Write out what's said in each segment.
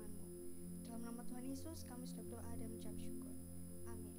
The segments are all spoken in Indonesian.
firman-Mu. Dalam nama Tuhan Yesus kami sudah berdoa dan mengucap syukur. Amin.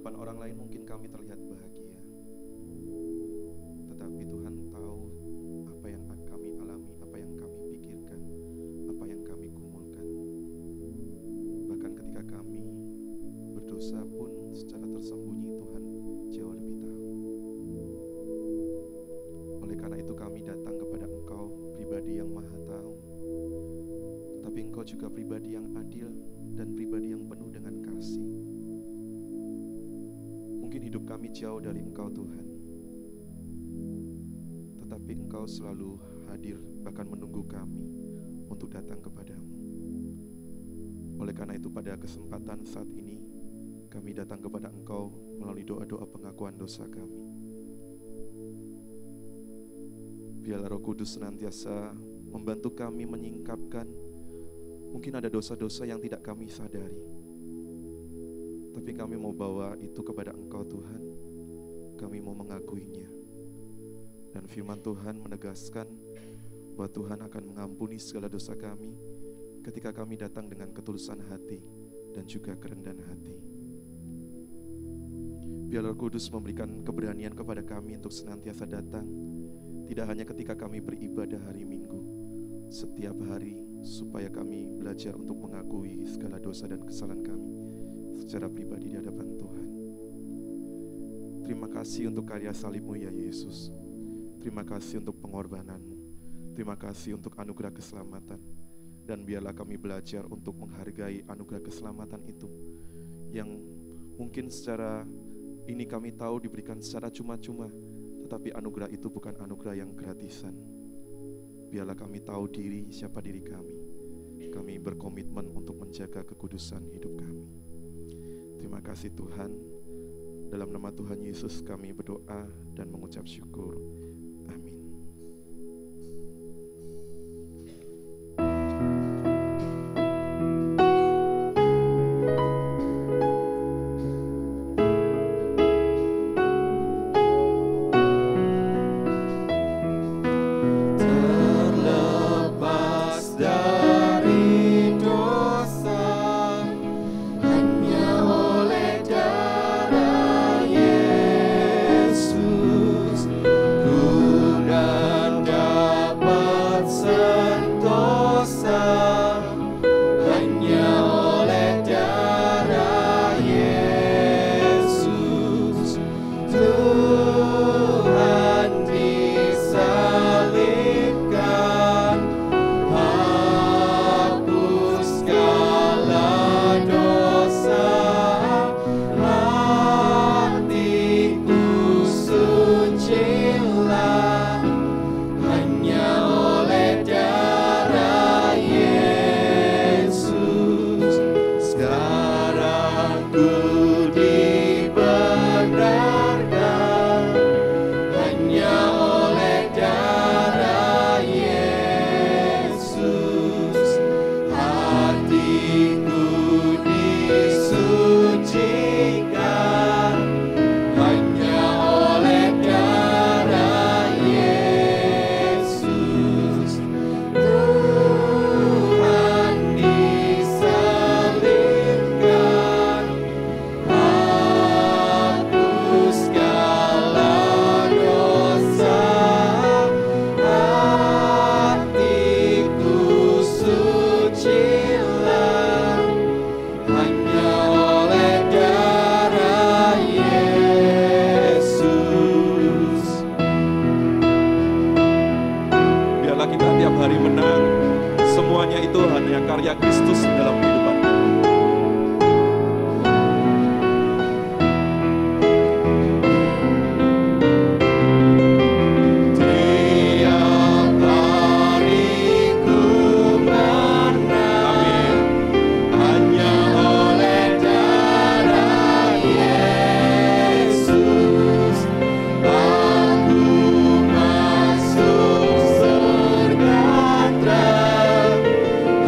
hadapan orang lain mungkin kami terlihat bahagia, tetapi Tuhan tahu apa yang kami alami, apa yang kami pikirkan, apa yang kami gumulkan. Bahkan ketika kami berdosa pun secara tersembunyi Tuhan jauh lebih tahu. Oleh karena itu kami datang kepada Engkau, pribadi yang maha tahu, tetapi Engkau juga pribadi yang adil dan pribadi yang penuh dengan kasih. Mungkin hidup kami jauh dari Engkau Tuhan, tetapi Engkau selalu hadir, bahkan menunggu kami untuk datang kepadamu. Oleh karena itu pada kesempatan saat ini kami datang kepada Engkau melalui doa-doa pengakuan dosa kami. Biarlah Roh Kudus senantiasa membantu kami menyingkapkan mungkin ada dosa-dosa yang tidak kami sadari, tapi kami mau bawa itu kepada Engkau Tuhan. Kami mau mengakuinya. Dan firman Tuhan menegaskan bahwa Tuhan akan mengampuni segala dosa kami ketika kami datang dengan ketulusan hati dan juga kerendahan hati. Biarlah Roh Kudus memberikan keberanian kepada kami untuk senantiasa datang, tidak hanya ketika kami beribadah hari Minggu, setiap hari, supaya kami belajar untuk mengakui segala dosa dan kesalahan kami secara pribadi di hadapan Tuhan. Terima kasih untuk karya salib-Mu ya Yesus. Terima kasih untuk pengorbanan-Mu. Terima kasih untuk anugerah keselamatan. Dan biarlah kami belajar untuk menghargai anugerah keselamatan itu, yang mungkin secara ini kami tahu diberikan secara cuma-cuma, tetapi anugerah itu bukan anugerah yang gratisan. Biarlah kami tahu diri, siapa diri kami. Kami berkomitmen untuk menjaga kekudusan hidup kami. Terima kasih Tuhan. Dalam nama Tuhan Yesus kami berdoa dan mengucap syukur. Amin.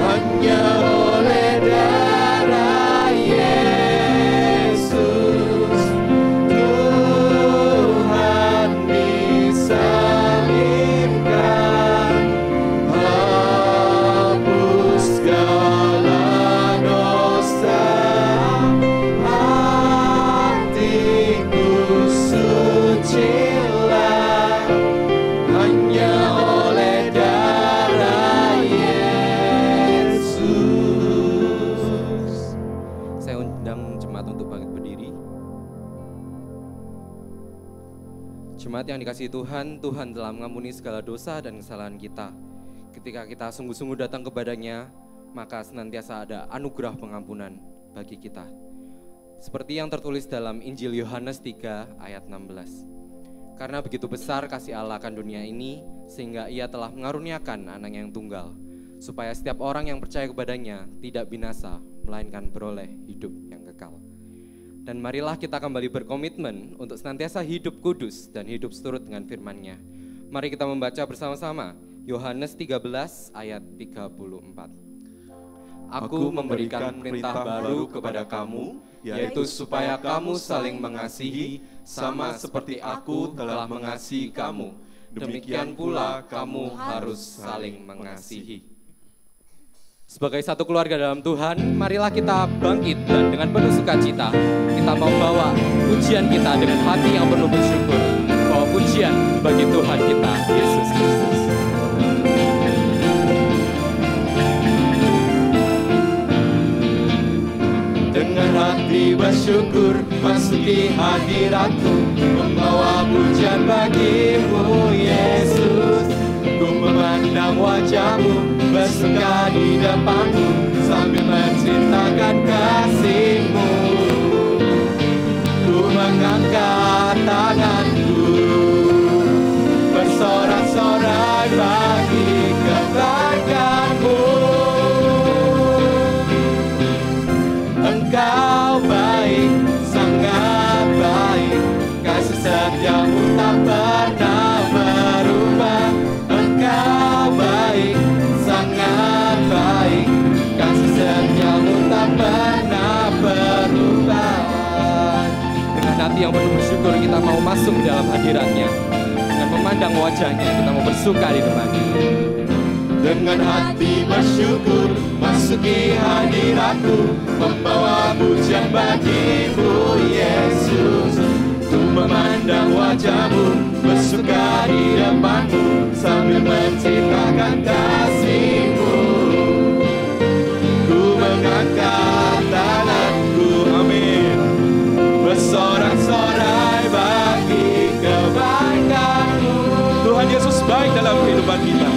Hanya Jemaat yang dikasihi Tuhan, Tuhan telah mengampuni segala dosa dan kesalahan kita. Ketika kita sungguh-sungguh datang kepadanya, maka senantiasa ada anugerah pengampunan bagi kita. Seperti yang tertulis dalam Injil Yohanes 3 ayat 16. Karena begitu besar kasih Allah akan dunia ini, sehingga ia telah mengaruniakan anak yang tunggal, supaya setiap orang yang percaya kepadanya tidak binasa, melainkan beroleh hidup yang kekal. Dan marilah kita kembali berkomitmen untuk senantiasa hidup kudus dan hidup seturut dengan firman-Nya. Mari kita membaca bersama-sama Yohanes 13 ayat 34. Aku memberikan perintah baru kepada kamu, yaitu supaya kamu saling mengasihi, sama seperti aku telah mengasihi kamu. Demikian pula kamu harus saling mengasihi. Sebagai satu keluarga dalam Tuhan, marilah kita bangkit dan dengan penuh sukacita kita membawa pujian kita dengan hati yang penuh bersyukur, bahwa pujian bagi Tuhan kita, Yesus Kristus. Dengan hati bersyukur masuki hadirat-Mu, membawa pujian bagi-Mu Yesus. Ku memandang wajah-Mu, bersuka di depan-Mu, sambil menceritakan kasih-Mu. Ku mengangkat tanganku, bersorak-sorai bagi kebaikan-Mu. Engkau baik, sangat baik, kasih setia-Mu tak pernah berubah. Engkau baik, sangat baik, kasih setia-Mu tak pernah berubah. Dengan hati yang penuh bersyukur kita mau masuk ke dalam hadirat-Nya. Dengan memandang wajah-Nya kita mau bersuka di depan-Nya. Dengan hati bersyukur masuki hadirat-Mu, membawa pujian bagi-Mu Yesus. Ku memandang wajah-Mu, bersuka di depan-Mu, sambil menceritakan kasih-Mu. Ku mengangkat tanganku, amin, bersorak-sorai bagi kebaikan-Mu. Tuhan Yesus baik dalam kehidupan kita.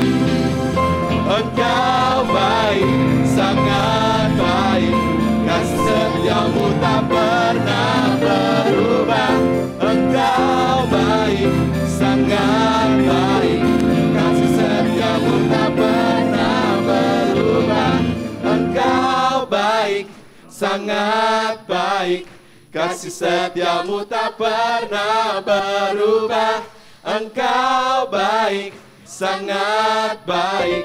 Engkau baik, sangat baik, kasih setia-Mu tak pernah berubah. Engkau baik, sangat baik, kasih setia-Mu tak pernah berubah. Engkau baik, sangat baik, kasih setia-Mu tak pernah berubah. Engkau baik, sangat baik,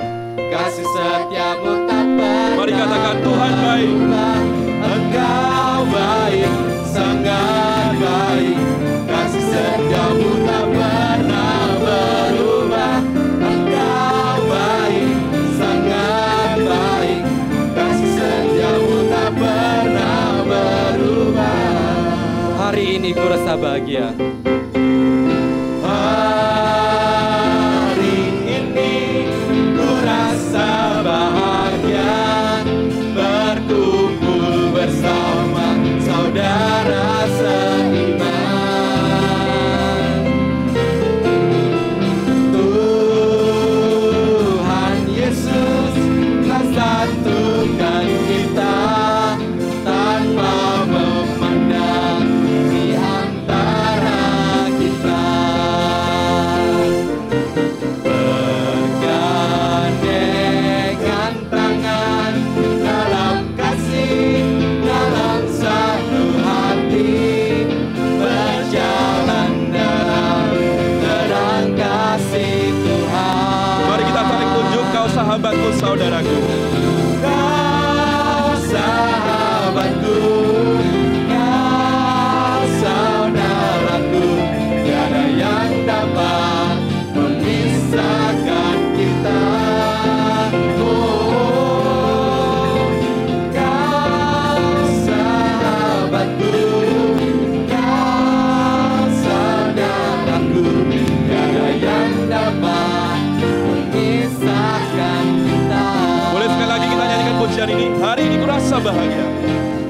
kasih setia-Mu tak pernah. Mari katakan Tuhan baik. Engkau baik, sangat baik, kasih setia-Mu tak pernah berubah. Engkau baik, sangat baik, kasih setia-Mu tak pernah berubah. Hari ini ku rasa bahagia. Saudara seiman, Tuhan Yesus telah satukan kita tanpa memandang di antara kita. Bergandengan tangan dalam kasih, dalam satu hati, berjalan dalam terang kasih Tuhan. Mari kita saling tunjuk, kau sahabatku, saudaraku. Kau sahabatku, kau saudaraku, tiada yang dapat memisahkan kita. Hari ini ku rasa bahagia.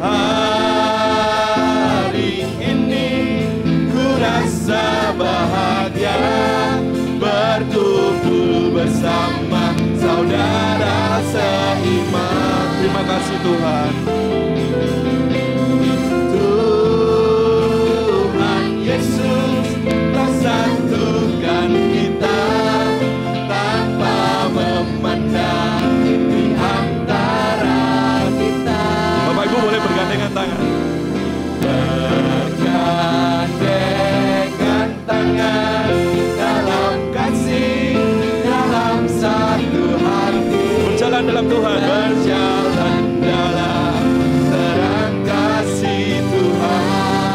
Hari ini ku rasa bahagia. bersama saudara seiman. Terima kasih Tuhan. Tuhan Yesus telah satukan kita tanpa memandang di antara kita. Bapak Ibu boleh bergandengan tangan. Bergandengan tangan dalam kasih, dalam satu hati. Berjalan dalam Tuhan. Berjalan dalam terang kasih Tuhan.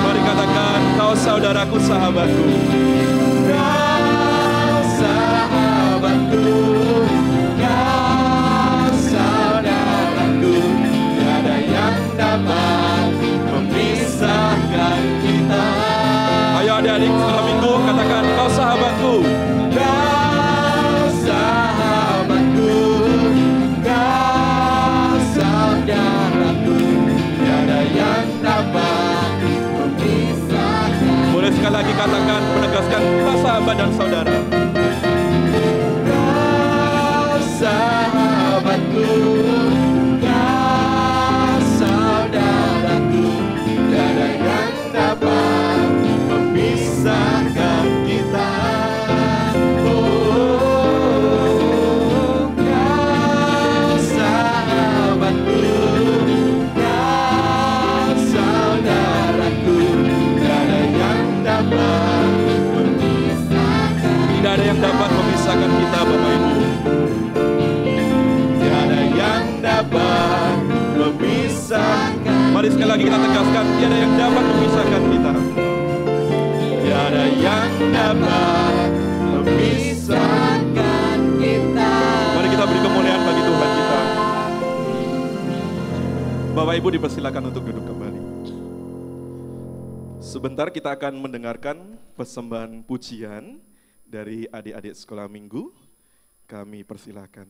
Mari katakan, kau saudaraku, sahabatku. Kau sahabatku, kau saudaraku. Tiada yang dapat memisahkan kita. Ayo adik-adik, setelah minggu katakan, kau sahabatku. Kau sahabatku, kau saudaraku. Tiada yang dapat memisahkan. Boleh sekali lagi katakan, menegaskan, kita sahabat dan saudara. Kau sahabatku, kau saudaraku. Tiada yang dapat memisahkan kita. Oh, kau sahabatku, kau saudaraku. Tiada yang dapat memisahkan. Tidak ada yang dapat memisahkan kita, Bapak Ibu. Tiada yang dapat memisahkan. Mari sekali lagi kita tegaskan, tiada yang dapat memisahkan kita. Tiada yang dapat memisahkan kita. Mari kita beri kemuliaan bagi Tuhan kita. Bapak Ibu dipersilakan untuk duduk kembali. Sebentar kita akan mendengarkan persembahan pujian dari adik-adik sekolah minggu. Kami persilakan.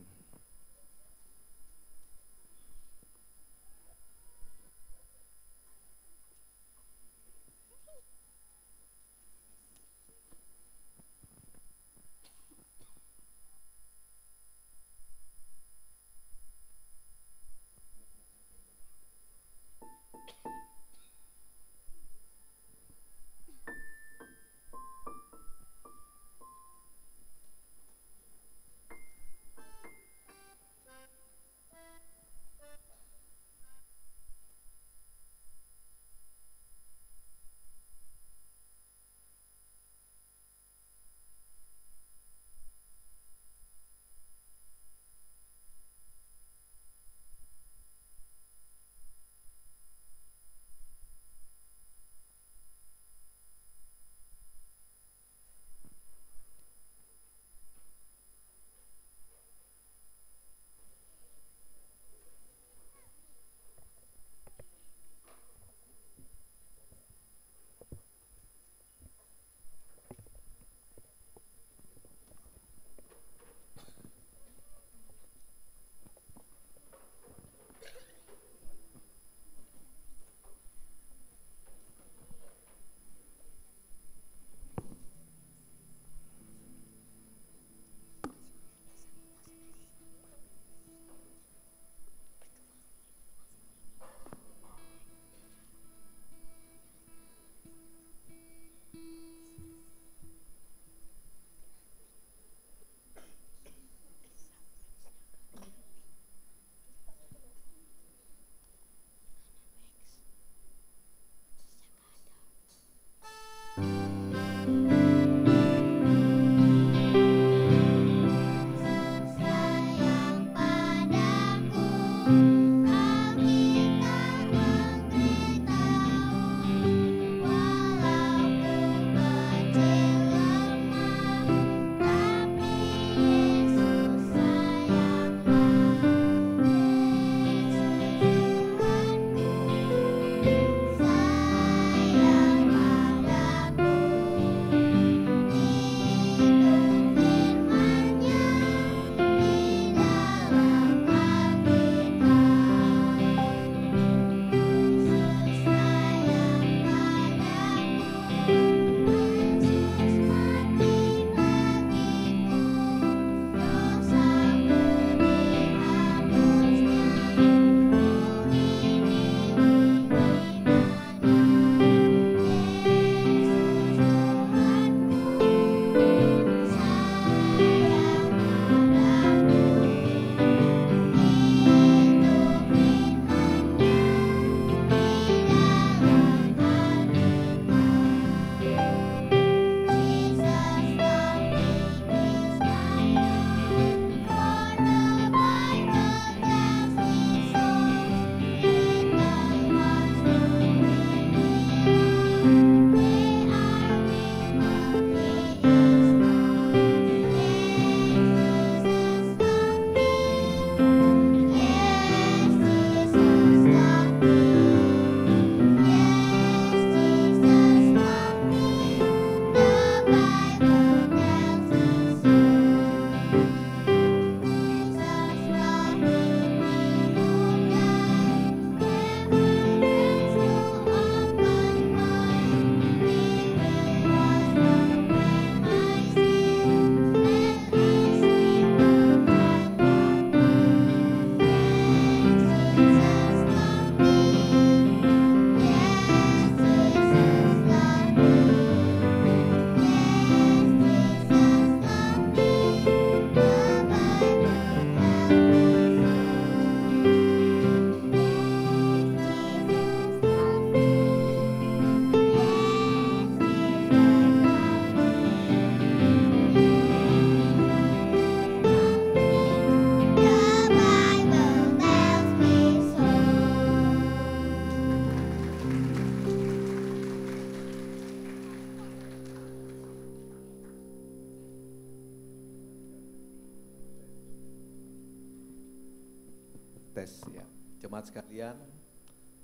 Ya, jemaat sekalian,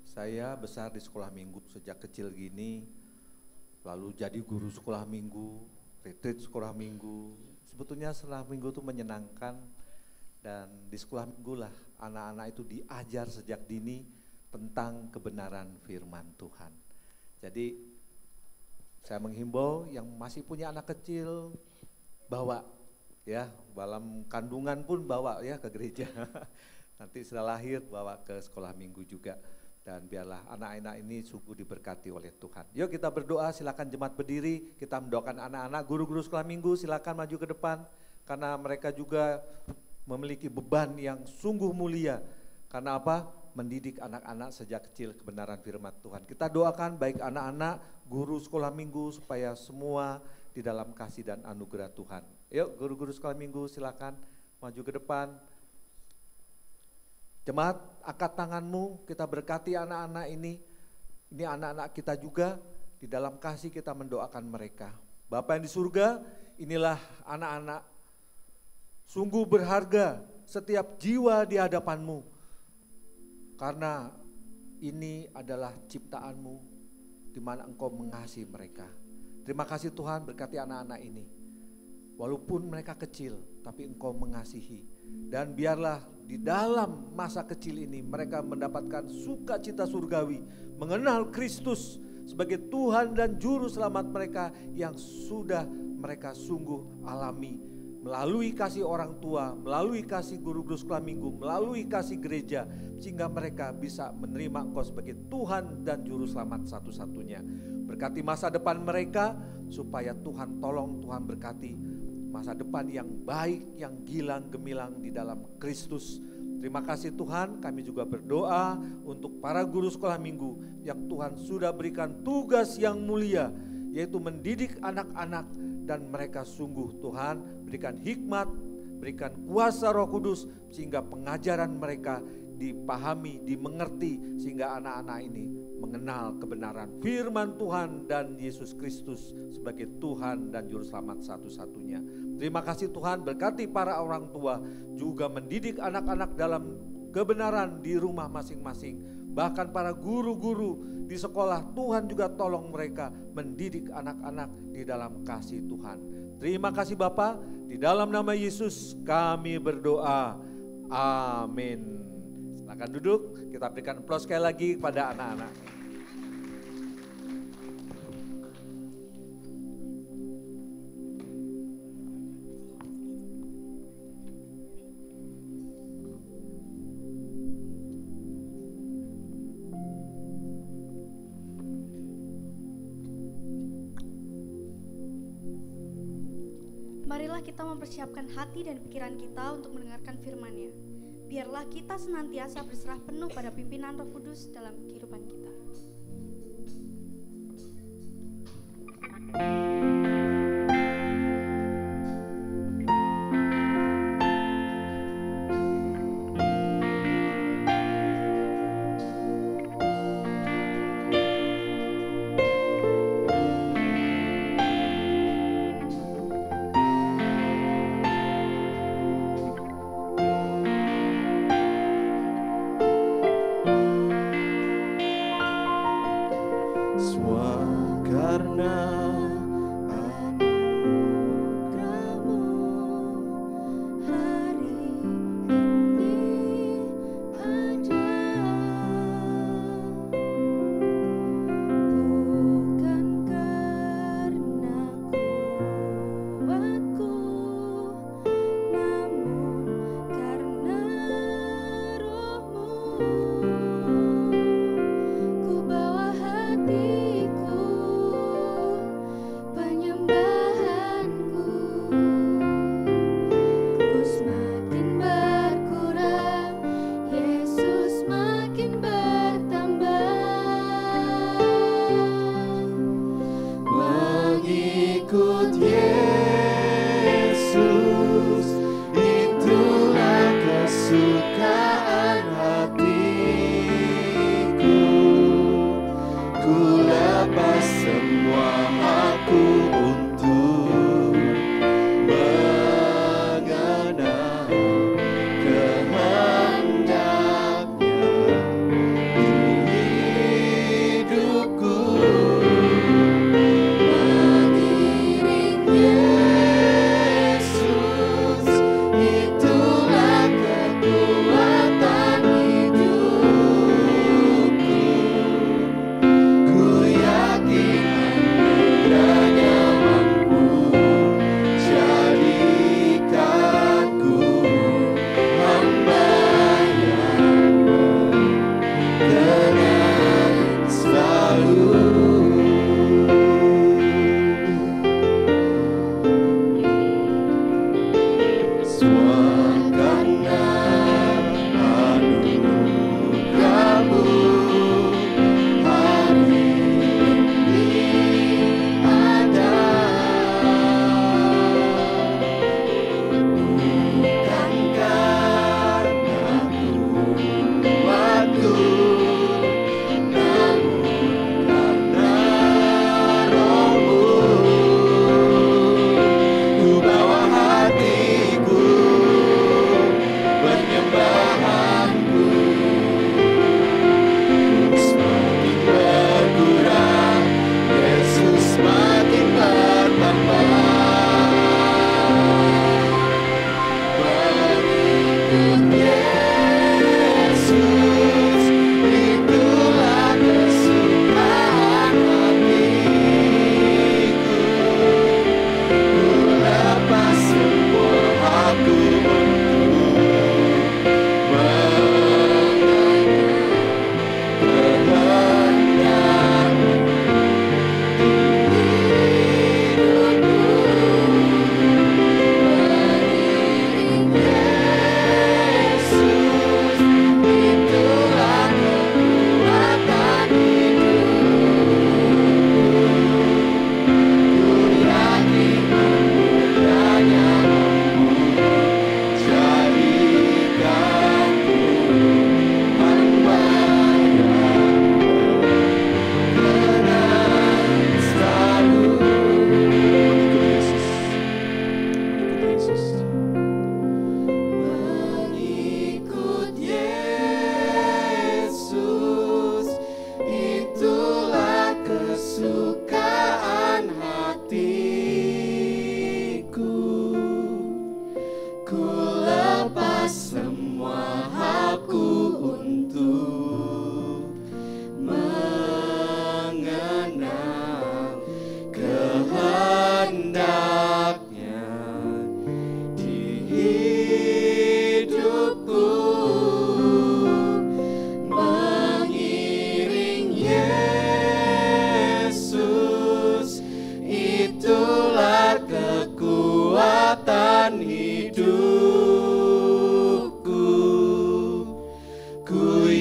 saya besar di sekolah minggu sejak kecil gini, lalu jadi guru sekolah minggu, retreat sekolah minggu. Sebetulnya sekolah minggu itu menyenangkan, dan di sekolah minggu lah anak-anak itu diajar sejak dini tentang kebenaran firman Tuhan. Jadi saya menghimbau yang masih punya anak kecil, bawa ya, dalam kandungan pun bawa ya ke gereja. Nanti setelah lahir bawa ke sekolah minggu juga. Dan biarlah anak-anak ini sungguh diberkati oleh Tuhan. Yuk kita berdoa, silakan jemaat berdiri, kita mendoakan anak-anak, guru-guru sekolah minggu silakan maju ke depan. Karena mereka juga memiliki beban yang sungguh mulia. Karena apa? Mendidik anak-anak sejak kecil kebenaran firman Tuhan. Kita doakan baik anak-anak, guru sekolah minggu supaya semua di dalam kasih dan anugerah Tuhan. Yuk guru-guru sekolah minggu silakan maju ke depan. Jemaat, angkat tanganmu, kita berkati anak-anak ini. Ini anak-anak kita juga, di dalam kasih kita mendoakan mereka. Bapa yang di surga, inilah anak-anak sungguh berharga setiap jiwa di hadapanmu. Karena ini adalah ciptaanmu di mana engkau mengasihi mereka. Terima kasih Tuhan, berkati anak-anak ini. Walaupun mereka kecil, tapi engkau mengasihi. Dan biarlah di dalam masa kecil ini mereka mendapatkan sukacita surgawi, mengenal Kristus sebagai Tuhan dan Juru Selamat mereka yang sudah mereka sungguh alami melalui kasih orang tua, melalui kasih guru-guru sekolah minggu, melalui kasih gereja, sehingga mereka bisa menerima Engkau sebagai Tuhan dan Juru Selamat satu-satunya. Berkati masa depan mereka, supaya Tuhan tolong, Tuhan berkati masa depan yang baik, yang gilang gemilang di dalam Kristus. Terima kasih Tuhan, kami juga berdoa untuk para guru sekolah minggu yang Tuhan sudah berikan tugas yang mulia, yaitu mendidik anak-anak, dan mereka sungguh Tuhan berikan hikmat, berikan kuasa Roh Kudus sehingga pengajaran mereka dipahami, dimengerti, sehingga anak-anak ini mengenal kebenaran firman Tuhan dan Yesus Kristus sebagai Tuhan dan Juru Selamat satu-satunya. Terima kasih Tuhan, berkati para orang tua juga mendidik anak-anak dalam kebenaran di rumah masing-masing. Bahkan para guru-guru di sekolah, Tuhan juga tolong mereka mendidik anak-anak di dalam kasih Tuhan. Terima kasih Bapa, di dalam nama Yesus kami berdoa. Amin. Silakan duduk, kita berikan aplaus sekali lagi kepada anak-anak. Marilah kita mempersiapkan hati dan pikiran kita untuk mendengarkan firman-Nya. Biarlah kita senantiasa berserah penuh pada pimpinan Roh Kudus dalam kehidupan kita.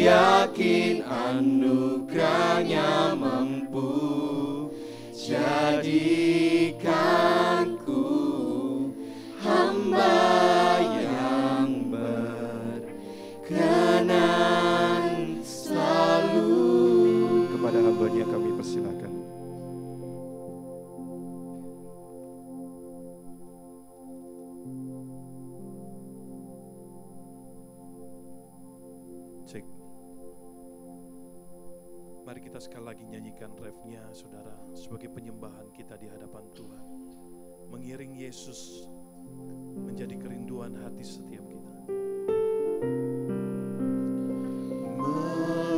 yakin anugerahnya mampu jadikanku hamba yang berkenan selalu. Kepada hamba-Nya kami persilakan. Cek. Mari kita sekali lagi nyanyikan refnya, saudara, sebagai penyembahan kita di hadapan Tuhan. Mengiring Yesus menjadi kerinduan hati setiap kita.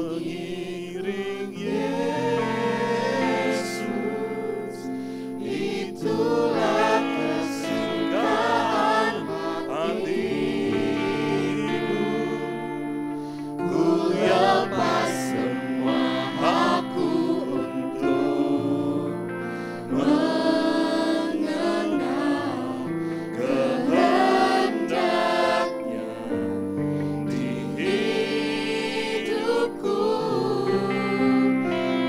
Mengiring Yesus, itulah kesukaan hatiku. Ku lepas semua aku untuk mengenal kehendaknya di hidupku.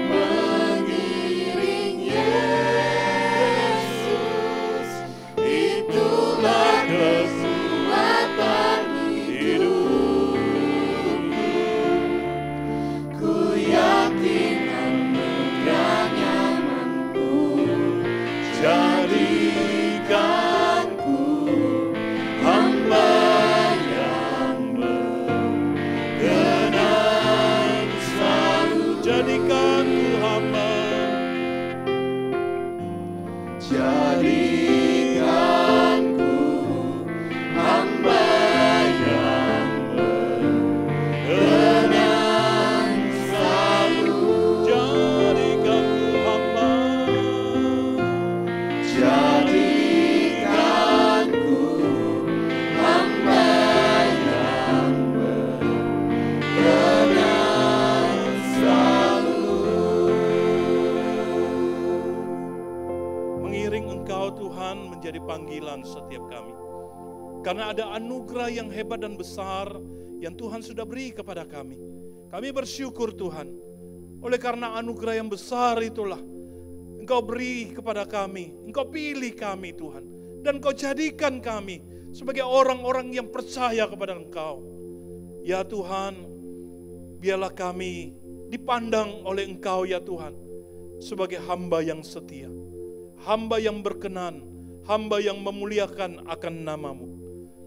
Mengiring Yesus, itulah kekuatan hidupku. Ku yakin anugerahnya mampu jadikanku hamba yang berkenan selalu. Jadikanku hamba, jadikanku hamba yang berkenan selalu. Jadikanku hamba, jadikanku hamba yang berkenan selalu. Mengiring Engkau Tuhan menjadi panggilan setiap kami. Karena ada anugerah yang hebat dan besar yang Tuhan sudah beri kepada kami. Kami bersyukur Tuhan. Oleh karena anugerah yang besar itulah Engkau beri kepada kami. Engkau pilih kami Tuhan. Dan Engkau jadikan kami sebagai orang-orang yang percaya kepada Engkau. Ya Tuhan, biarlah kami dipandang oleh Engkau ya Tuhan sebagai hamba yang setia. Hamba yang berkenan, hamba yang memuliakan akan nama-Mu.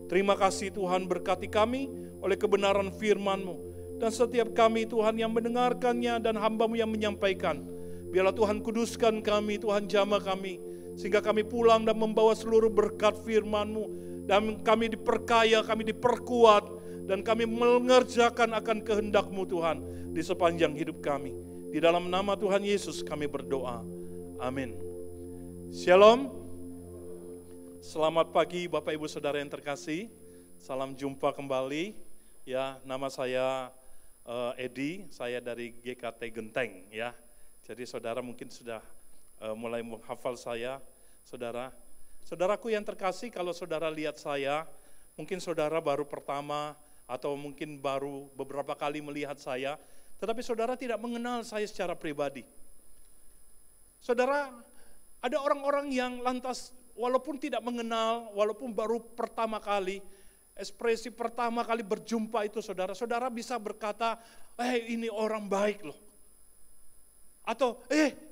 Terima kasih Tuhan, berkati kami oleh kebenaran firman-Mu. Dan setiap kami Tuhan yang mendengarkannya dan hamba-Mu yang menyampaikan. Biarlah Tuhan kuduskan kami, Tuhan jamah kami. Sehingga kami pulang dan membawa seluruh berkat firman-Mu. Dan kami diperkaya, kami diperkuat. Dan kami mengerjakan akan kehendak-Mu Tuhan di sepanjang hidup kami. Di dalam nama Tuhan Yesus kami berdoa. Amin. Shalom. Selamat pagi Bapak Ibu Saudara yang terkasih. Salam jumpa kembali. Ya, nama saya Edi, saya dari GKT Genteng ya. Jadi saudara mungkin sudah mulai menghafal saya, saudara. Saudaraku yang terkasih, kalau saudara lihat saya, mungkin saudara baru pertama atau mungkin baru beberapa kali melihat saya, tetapi saudara tidak mengenal saya secara pribadi. Saudara, ada orang-orang yang lantas walaupun tidak mengenal, walaupun baru pertama kali, ekspresi pertama kali berjumpa itu saudara bisa berkata, ini orang baik loh. Atau,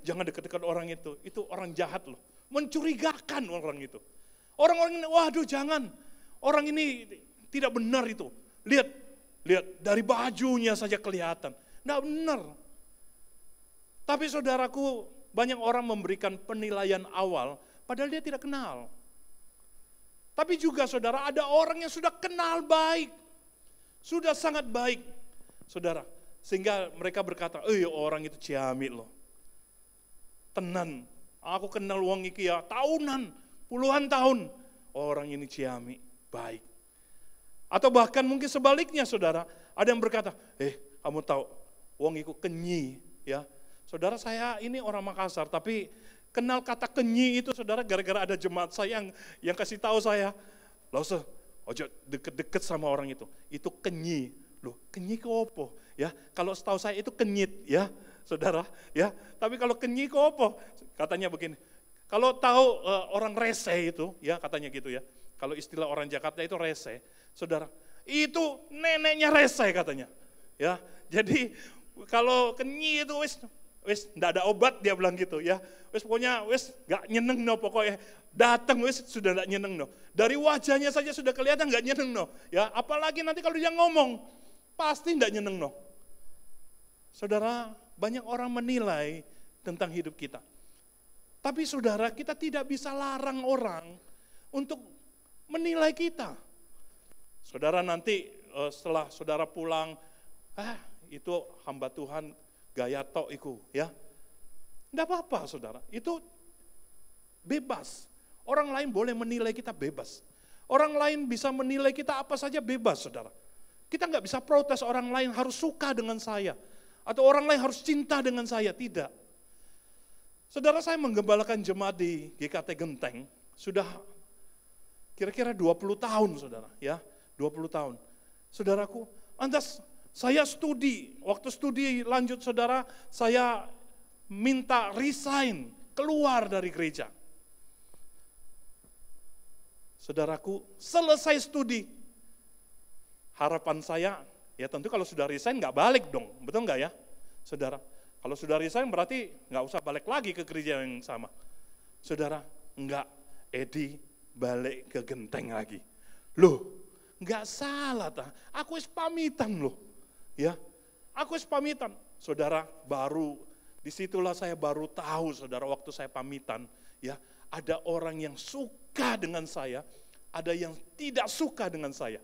jangan dekat-dekat orang itu orang jahat loh. Mencurigakan orang itu. Orang-orang ini, waduh jangan, orang ini tidak benar itu. Lihat dari bajunya saja kelihatan. Nggak benar. Tapi saudaraku, banyak orang memberikan penilaian awal, padahal dia tidak kenal. Tapi juga saudara, ada orang yang sudah kenal baik. Sudah sangat baik. Saudara, sehingga mereka berkata, orang itu ciamik loh. Tenan, aku kenal wong iki ya tahunan, puluhan tahun. Orang ini ciamik, baik. Atau bahkan mungkin sebaliknya saudara, ada yang berkata, kamu tahu, wong iku kenyi ya. Saudara, saya ini orang Makassar, tapi kenal kata kenyi itu saudara gara-gara ada jemaat saya yang kasih tahu saya, ojo deket-deket sama orang itu kenyi. Loh, kenyi ke opo? Ya, Kalau setahu saya itu kenyit ya, saudara. Ya, tapi kalau kenyit kok apa? Katanya begini. Kalau tahu orang rese itu, ya katanya gitu ya. Kalau istilah orang Jakarta itu rese, saudara. Itu neneknya rese katanya. Ya, jadi kalau kenyit itu wis ndak ada obat dia bilang gitu ya. Wis pokoknya wis nggak nyeneng no pokoknya. Datang wis sudah nggak nyeneng no. Dari wajahnya saja sudah kelihatan nggak nyeneng no. Ya, apalagi nanti kalau dia ngomong pasti nggak nyeneng no. Saudara, banyak orang menilai tentang hidup kita. Tapi saudara, kita tidak bisa larang orang untuk menilai kita. Saudara nanti setelah saudara pulang, itu hamba Tuhan gaya tok iku ya. Enggak apa-apa saudara, itu bebas. Orang lain boleh menilai kita bebas. Orang lain bisa menilai kita apa saja bebas saudara. Kita nggak bisa protes orang lain harus suka dengan saya. Atau orang lain harus cinta dengan saya, tidak. Saudara, saya menggembalakan jemaat di GKT Genteng, sudah kira-kira 20 tahun saudara, ya 20 tahun. Saudaraku, lantas saya studi, waktu studi lanjut saudara, saya minta resign, keluar dari gereja. Saudaraku, selesai studi, harapan saya, ya tentu kalau sudah resign nggak balik dong, betul nggak ya, saudara? Kalau sudah resign berarti nggak usah balik lagi ke gereja yang sama. Saudara, enggak, Edi balik ke Genteng lagi. Loh, nggak salah ta, aku is pamitan loh. Ya, aku is pamitan. Saudara, baru disitulah saya baru tahu saudara waktu saya pamitan. Ya, ada orang yang suka dengan saya, ada yang tidak suka dengan saya.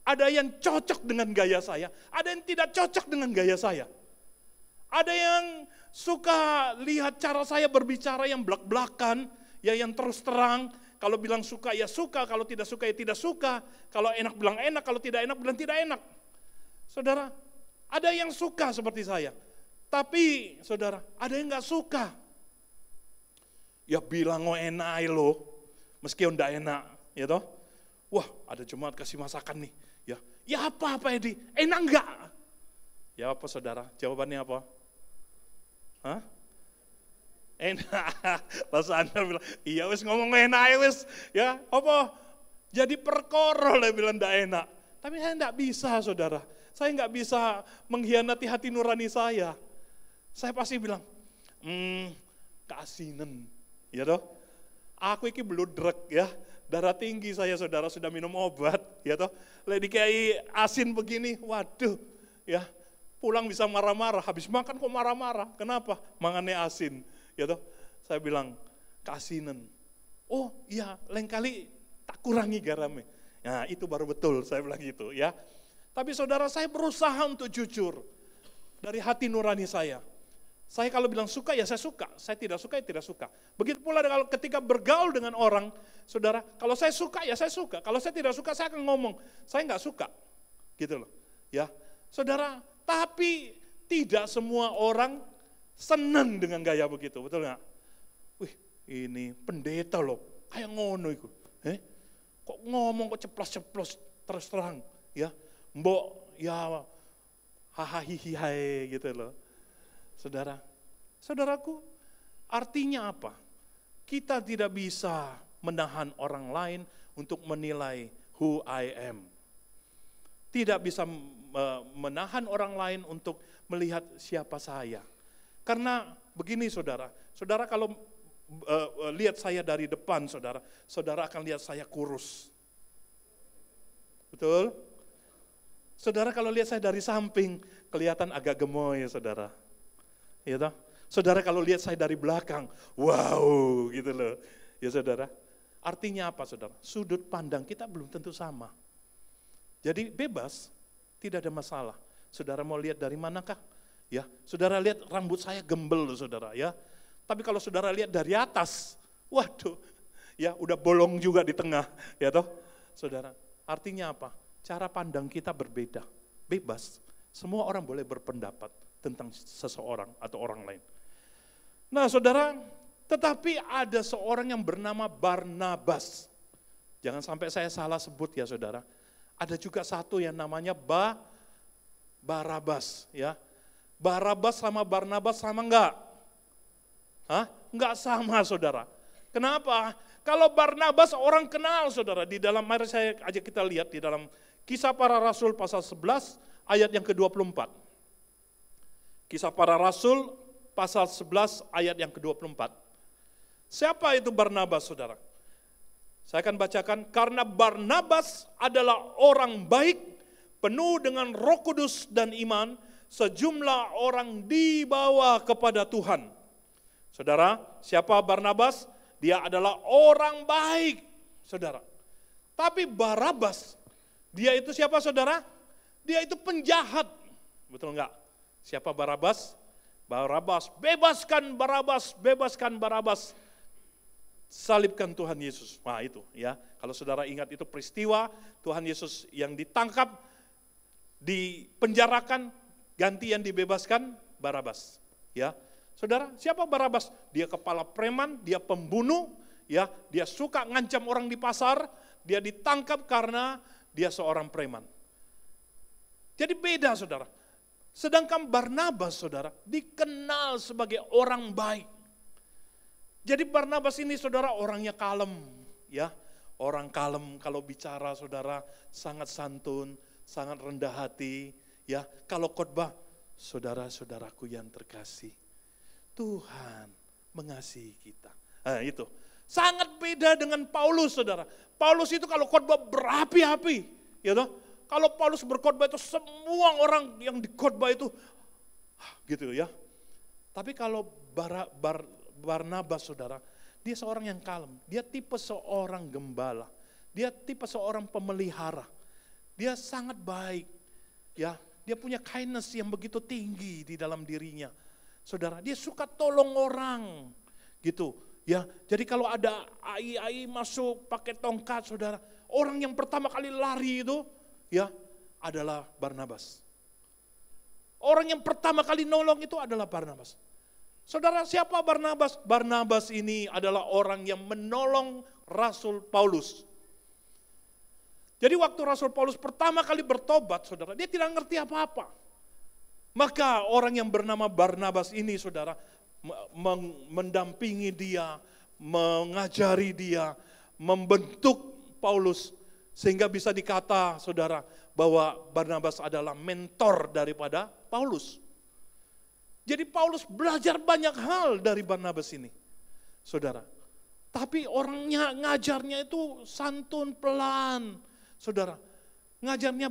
Ada yang cocok dengan gaya saya, ada yang tidak cocok dengan gaya saya. Ada yang suka lihat cara saya berbicara yang belak-belakan, ya yang terus terang. Kalau bilang suka ya suka, kalau tidak suka ya tidak suka. Kalau enak bilang enak, kalau tidak enak bilang tidak enak. Saudara, ada yang suka seperti saya. Tapi saudara, ada yang nggak suka. Ya bilang oh enak loh, meski enggak enak, ya toh. Wah, ada jemaat kasih masakan nih. Ya apa Edi? Enak enggak? Ya apa saudara? Jawabannya apa? Hah? Enak. Lalu Anda bilang, iya wis ngomong enak ya wis. Ya apa? Jadi perkara lah bilang enggak enak. Tapi saya enggak bisa saudara. Saya enggak bisa mengkhianati hati nurani saya. Saya pasti bilang, keasinan. Ya toh? Aku iki bludrek ya. Darah tinggi saya saudara, sudah minum obat, ya toh. Lagi kayak asin begini, waduh, ya pulang bisa marah-marah, habis makan kok marah-marah, kenapa? Mangannya asin, ya toh. Saya bilang, keasinan. Oh iya, lain kali tak kurangi garamnya. Nah itu baru betul, saya bilang gitu ya. Tapi saudara, saya berusaha untuk jujur dari hati nurani saya. Saya kalau bilang suka ya saya suka, saya tidak suka ya tidak suka. Begitu pula kalau ketika bergaul dengan orang, saudara, kalau saya suka ya saya suka, kalau saya tidak suka saya akan ngomong, saya nggak suka, gitu loh. Ya, saudara, tapi tidak semua orang senang dengan gaya begitu, betul nggak? Wih, ini pendeta loh, kayak ngono itu, kok ngomong kok ceplos-ceplos terus terang, ya, mbok ya hahaha hai gitu loh. Saudara, saudaraku, artinya apa? Kita tidak bisa menahan orang lain untuk menilai who I am. Tidak bisa menahan orang lain untuk melihat siapa saya. Karena begini saudara, saudara kalau lihat saya dari depan saudara, saudara akan lihat saya kurus. Betul? Saudara kalau lihat saya dari samping, kelihatan agak gemoy saudara. Ya toh? Saudara kalau lihat saya dari belakang, wow gitu loh. Ya saudara, artinya apa saudara? Sudut pandang kita belum tentu sama. Jadi bebas, tidak ada masalah. Saudara mau lihat dari manakah? Ya, saudara lihat rambut saya gembel loh saudara ya. Tapi kalau saudara lihat dari atas, waduh, ya udah bolong juga di tengah, ya toh. Saudara, artinya apa? Cara pandang kita berbeda, bebas. Semua orang boleh berpendapat tentang seseorang atau orang lain. Nah saudara, tetapi ada seorang yang bernama Barnabas. Jangan sampai saya salah sebut ya saudara. Ada juga satu yang namanya Barabas ya. Barabas sama Barnabas sama enggak? Hah? Enggak sama, saudara. Kenapa? Kalau Barnabas orang kenal, saudara. Di dalam, mari saya ajak kita lihat di dalam Kisah Para Rasul pasal 11 ayat yang ke-24. Kisah Para Rasul pasal 11 ayat yang ke-24. Siapa itu Barnabas, saudara? Saya akan bacakan, karena Barnabas adalah orang baik, penuh dengan Roh Kudus dan iman, sejumlah orang dibawa kepada Tuhan. Saudara, siapa Barnabas? Dia adalah orang baik, saudara. Tapi Barabas, dia itu siapa, saudara? Dia itu penjahat. Betul enggak? Siapa Barabas? Barabas, bebaskan Barabas, bebaskan Barabas. Salibkan Tuhan Yesus. Nah itu ya, kalau saudara ingat itu peristiwa Tuhan Yesus yang ditangkap, dipenjarakan, gantian dibebaskan Barabas. Ya, saudara, siapa Barabas? Dia kepala preman, dia pembunuh, ya, dia suka ngancam orang di pasar, dia ditangkap karena dia seorang preman. Jadi beda, saudara. Sedangkan Barnabas, saudara, dikenal sebagai orang baik. Jadi Barnabas ini, saudara, orangnya kalem, ya. Orang kalem kalau bicara, saudara, sangat santun, sangat rendah hati, ya. Kalau khotbah, saudara-saudaraku yang terkasih, Tuhan mengasihi kita. Nah, itu. Sangat beda dengan Paulus, saudara. Paulus itu kalau khotbah berapi-api, ya toh. Kalau Paulus berkhotbah itu semua orang yang dikhotbah itu gitu ya. Tapi kalau Barnabas, saudara, dia seorang yang kalem. Dia tipe seorang gembala. Dia tipe seorang pemelihara. Dia sangat baik. Ya, dia punya kindness yang begitu tinggi di dalam dirinya. Saudara, dia suka tolong orang. Gitu, ya. Jadi kalau ada ai masuk pakai tongkat, saudara, orang yang pertama kali lari itu ya adalah Barnabas. Orang yang pertama kali nolong itu adalah Barnabas. Saudara, siapa Barnabas? Barnabas ini adalah orang yang menolong Rasul Paulus. Jadi waktu Rasul Paulus pertama kali bertobat, saudara, dia tidak ngerti apa-apa. Maka orang yang bernama Barnabas ini, saudara, mendampingi dia, mengajari dia, membentuk Paulus, sehingga bisa dikata, saudara, bahwa Barnabas adalah mentor daripada Paulus. Jadi Paulus belajar banyak hal dari Barnabas ini, saudara. Tapi orangnya, ngajarnya itu santun, pelan, saudara. Ngajarnya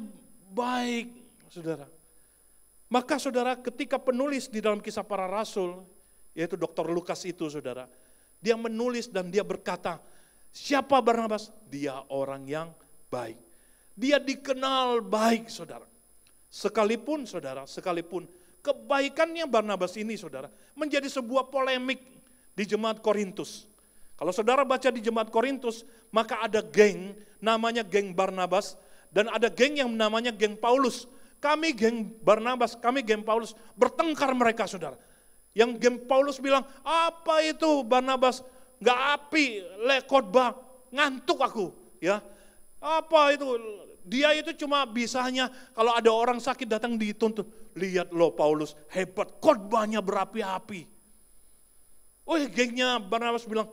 baik, saudara. Maka saudara, ketika penulis di dalam Kisah Para Rasul, yaitu Dr. Lukas itu, saudara, dia menulis dan dia berkata, siapa Barnabas? Dia orang yang baik. Dia dikenal baik, saudara. Sekalipun, saudara, kebaikannya Barnabas ini, saudara, menjadi sebuah polemik di jemaat Korintus. Kalau saudara baca di jemaat Korintus, maka ada geng, namanya geng Barnabas, dan ada geng yang namanya geng Paulus. Kami geng Barnabas, kami geng Paulus, bertengkar mereka, saudara. Yang geng Paulus bilang, apa itu Barnabas? Nggak api, khotbah, ngantuk aku. Ya, apa itu? Dia itu cuma bisanya kalau ada orang sakit datang dituntut. Lihat loh Paulus, hebat, khotbahnya berapi-api. Oh gengnya Barnabas bilang,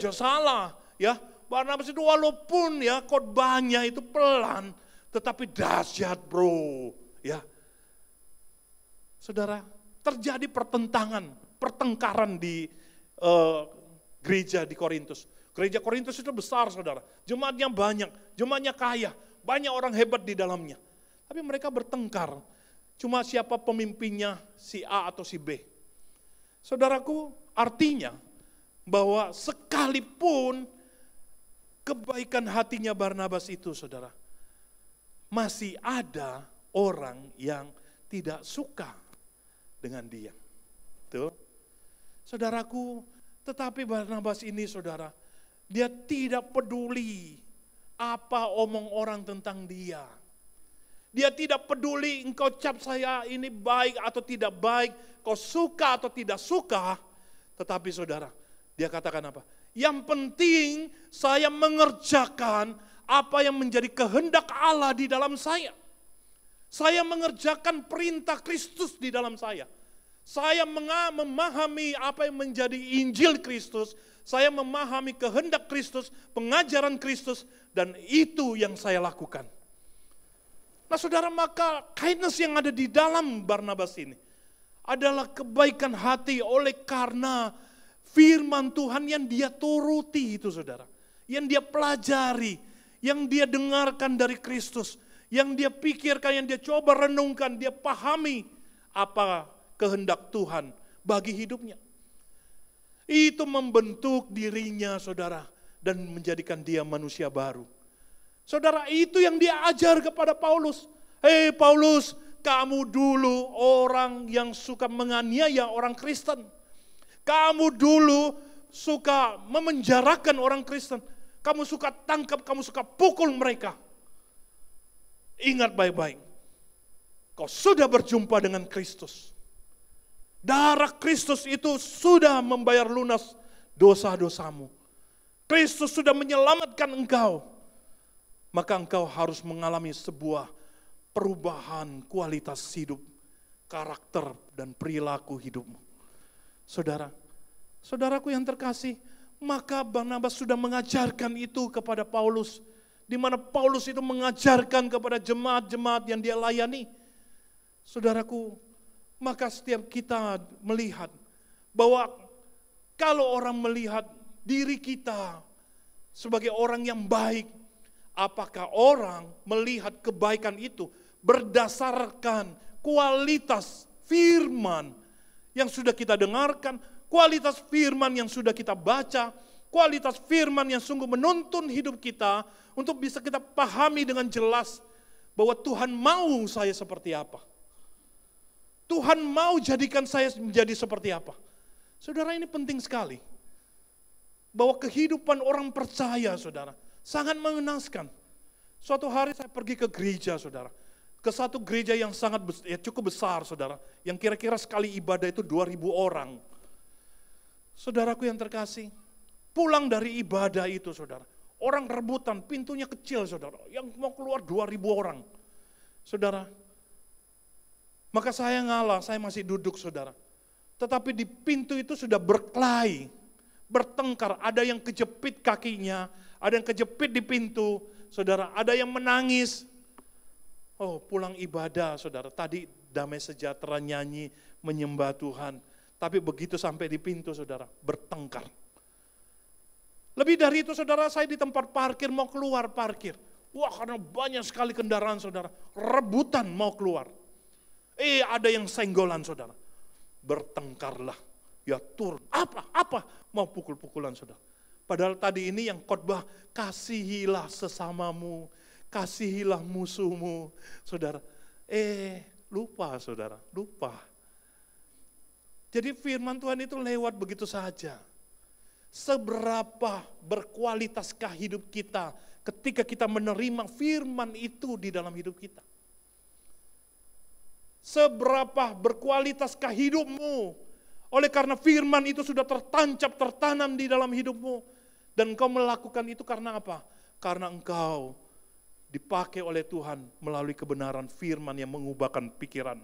jangan salah. Ya, Barnabas itu walaupun ya khotbahnya itu pelan, tetapi dahsyat bro. Ya, saudara, terjadi pertengkaran di gereja di Korintus. Gereja Korintus itu besar, saudara. Jemaatnya banyak, jemaatnya kaya. Banyak orang hebat di dalamnya. Tapi mereka bertengkar. Cuma siapa pemimpinnya, si A atau si B. Saudaraku, artinya bahwa sekalipun kebaikan hatinya Barnabas itu, saudara, masih ada orang yang tidak suka dengan dia. Tuh. Saudaraku, tetapi Barnabas ini, saudara, dia tidak peduli apa omong orang tentang dia. Dia tidak peduli engkau cap saya ini baik atau tidak baik, kau suka atau tidak suka. Tetapi saudara, dia katakan apa? Yang penting saya mengerjakan apa yang menjadi kehendak Allah di dalam saya. Saya mengerjakan perintah Kristus di dalam saya. Saya memahami apa yang menjadi Injil Kristus. Saya memahami kehendak Kristus, pengajaran Kristus, dan itu yang saya lakukan. Nah saudara, maka kindness yang ada di dalam Barnabas ini adalah kebaikan hati oleh karena firman Tuhan yang dia turuti itu saudara. Yang dia pelajari, yang dia dengarkan dari Kristus, yang dia pikirkan, yang dia coba renungkan, dia pahami apa kehendak Tuhan bagi hidupnya. Itu membentuk dirinya saudara dan menjadikan dia manusia baru. Saudara, itu yang dia ajar kepada Paulus. Hei Paulus, kamu dulu orang yang suka menganiaya orang Kristen. Kamu dulu suka memenjarakan orang Kristen. Kamu suka tangkap, kamu suka pukul mereka. Ingat baik-baik, kau sudah berjumpa dengan Kristus. Darah Kristus itu sudah membayar lunas dosa-dosamu. Kristus sudah menyelamatkan engkau. Maka engkau harus mengalami sebuah perubahan kualitas hidup, karakter dan perilaku hidupmu. Saudara, saudaraku yang terkasih, maka Barnabas sudah mengajarkan itu kepada Paulus. Di mana Paulus itu mengajarkan kepada jemaat-jemaat yang dia layani. Saudaraku, maka setiap kita melihat bahwa kalau orang melihat diri kita sebagai orang yang baik, apakah orang melihat kebaikan itu berdasarkan kualitas firman yang sudah kita dengarkan, kualitas firman yang sudah kita baca, kualitas firman yang sungguh menuntun hidup kita untuk bisa kita pahami dengan jelas bahwa Tuhan mau saya seperti apa. Tuhan mau jadikan saya menjadi seperti apa. Saudara, ini penting sekali. Bahwa kehidupan orang percaya, saudara, sangat mengenaskan. Suatu hari saya pergi ke gereja, saudara. Ke satu gereja yang cukup besar, saudara. Yang kira-kira sekali ibadah itu 2.000 orang. Saudaraku yang terkasih, pulang dari ibadah itu, saudara. Orang rebutan, pintunya kecil, saudara. Yang mau keluar 2.000 orang. Saudara, maka saya ngalah, saya masih duduk, saudara. Tetapi di pintu itu sudah berkelahi, bertengkar. Ada yang kejepit kakinya, ada yang kejepit di pintu, saudara. Ada yang menangis. Oh, pulang ibadah, saudara. Tadi damai sejahtera nyanyi, menyembah Tuhan. Tapi begitu sampai di pintu, saudara, bertengkar. Lebih dari itu, saudara, saya di tempat parkir mau keluar parkir. Wah, karena banyak sekali kendaraan, saudara. Rebutan mau keluar. Ada yang senggolan, saudara. Bertengkarlah. Ya turun. Apa? Mau pukul-pukulan, saudara. Padahal tadi ini yang khotbah, kasihilah sesamamu, kasihilah musuhmu, saudara. Lupa, saudara, lupa. Jadi firman Tuhan itu lewat begitu saja. Seberapa berkualitaskah hidup kita ketika kita menerima firman itu di dalam hidup kita? Seberapa berkualitaskah hidupmu oleh karena firman itu sudah tertancap, tertanam di dalam hidupmu. Dan engkau melakukan itu karena apa? Karena engkau dipakai oleh Tuhan melalui kebenaran firman yang mengubahkan pikiran,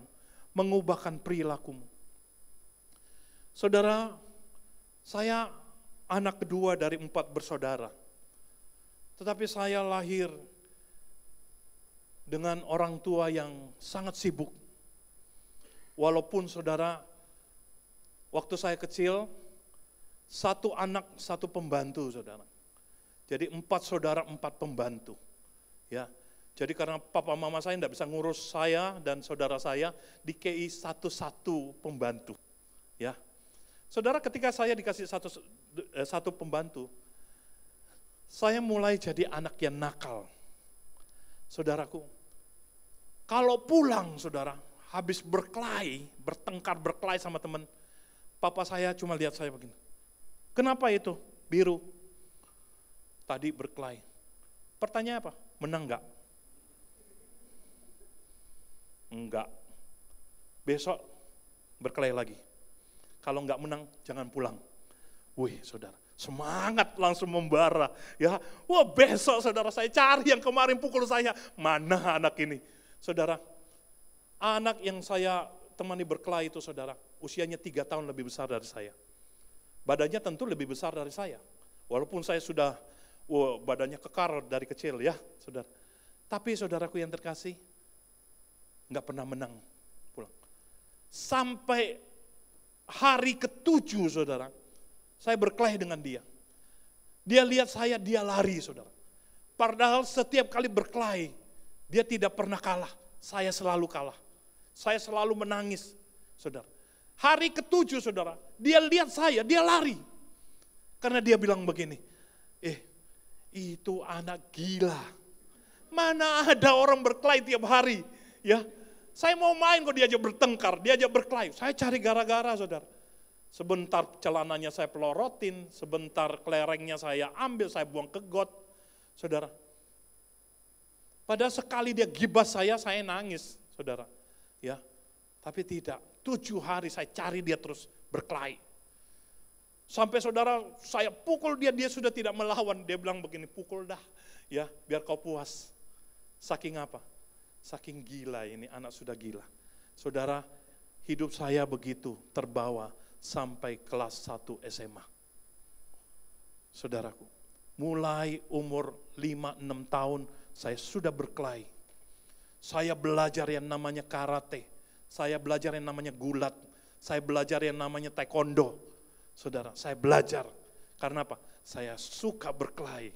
mengubahkan perilakumu. Saudara, saya anak kedua dari 4 bersaudara. Tetapi saya lahir dengan orang tua yang sangat sibuk. Walaupun saudara, waktu saya kecil, 1 anak 1 pembantu, saudara. Jadi 4 saudara 4 pembantu. Ya, jadi karena papa mama saya tidak bisa ngurus saya dan saudara saya, dikei satu pembantu. Ya, saudara, ketika saya dikasih satu pembantu, saya mulai jadi anak yang nakal. Saudaraku, kalau pulang, saudara, habis berkelahi sama teman, papa saya cuma lihat saya begini. Kenapa itu? Biru. Tadi berkelahi. Pertanyaan apa? Menang enggak? Enggak. Besok berkelahi lagi. Kalau enggak menang, jangan pulang. Wih, saudara, semangat langsung membara. Ya, wah besok saudara saya cari yang kemarin pukul saya. Mana anak ini? Saudara, Anak yang saya temani berkelahi itu saudara, usianya 3 tahun lebih besar dari saya. Badannya tentu lebih besar dari saya. Walaupun saya sudah badannya kekar dari kecil ya saudara. Tapi saudaraku yang terkasih, nggak pernah menang pulang. Sampai hari ke-7 saudara, saya berkelahi dengan dia. Dia lihat saya, dia lari saudara. Padahal setiap kali berkelahi, dia tidak pernah kalah. Saya selalu kalah. Saya selalu menangis, saudara. Hari ke-7, saudara, dia lihat saya, dia lari. Karena dia bilang begini, itu anak gila. Mana ada orang berkelahi tiap hari, ya. Saya mau main kok diajak bertengkar, diajak berkelahi. Saya cari gara-gara, saudara. Sebentar celananya saya pelorotin, sebentar kelerengnya saya ambil, saya buang ke got, saudara. Padahal sekali dia gibah saya nangis, saudara. Ya, tapi tidak. 7 hari saya cari dia terus berkelahi. Sampai saudara saya pukul dia sudah tidak melawan. Dia bilang begini, pukul dah, ya biar kau puas. Saking apa? Saking gila ini, anak sudah gila. Saudara, hidup saya begitu terbawa sampai kelas 1 SMA. Saudaraku, mulai umur 5-6 tahun saya sudah berkelahi. Saya belajar yang namanya karate, saya belajar yang namanya gulat, saya belajar yang namanya taekwondo. Saudara, saya belajar. Karena apa? Saya suka berkelahi.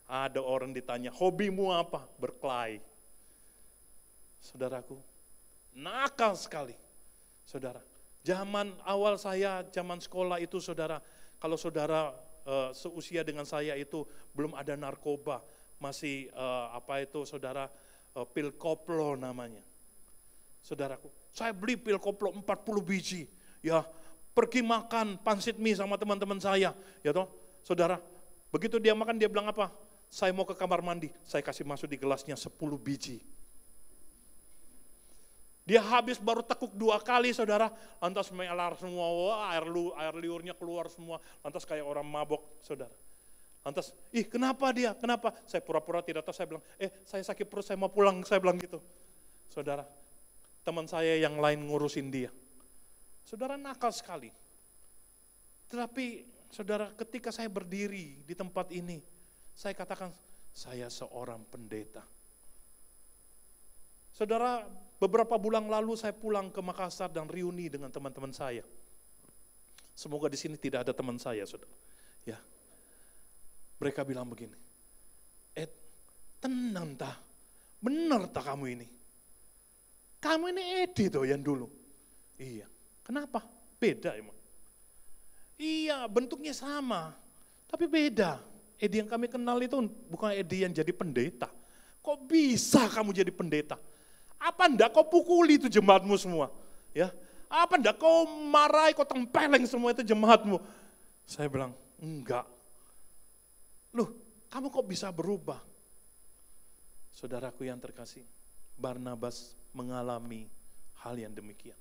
Ada orang ditanya, hobimu apa? Berkelahi. Saudaraku, nakal sekali. Saudara, zaman awal saya, zaman sekolah itu saudara, kalau saudara seusia dengan saya itu belum ada narkoba, masih saudara, pil koplo namanya. Saudaraku, saya beli pil koplo 40 biji, ya pergi makan pangsit mie sama teman-teman saya, ya toh, saudara. Begitu dia makan dia bilang apa? Saya mau ke kamar mandi, saya kasih masuk di gelasnya 10 biji. Dia habis baru tekuk 2 kali saudara, lantas melar semua, wah, air liurnya keluar semua, lantas kayak orang mabok saudara. Lantas, kenapa dia? Kenapa? Saya pura-pura tidak tahu, saya bilang, saya sakit perut, saya mau pulang, saya bilang gitu. Saudara, teman saya yang lain ngurusin dia. Saudara nakal sekali. Tetapi saudara, ketika saya berdiri di tempat ini, saya katakan, saya seorang pendeta. Saudara, beberapa bulan lalu saya pulang ke Makassar dan reuni dengan teman-teman saya. Semoga di sini tidak ada teman saya, saudara. Ya. Mereka bilang begini, tenang tah, benar tah kamu ini? Kamu ini Edi toh yang dulu. Iya, kenapa? Beda emang. Iya, bentuknya sama, tapi beda. Edi yang kami kenal itu bukan Edi yang jadi pendeta. Kok bisa kamu jadi pendeta? Apa enggak kau pukuli itu jemaatmu semua? Ya, apa enggak kau marahi, kau tempeleng semua itu jemaatmu? Saya bilang, enggak. Loh, kamu kok bisa berubah? Saudaraku yang terkasih, Barnabas mengalami hal yang demikian.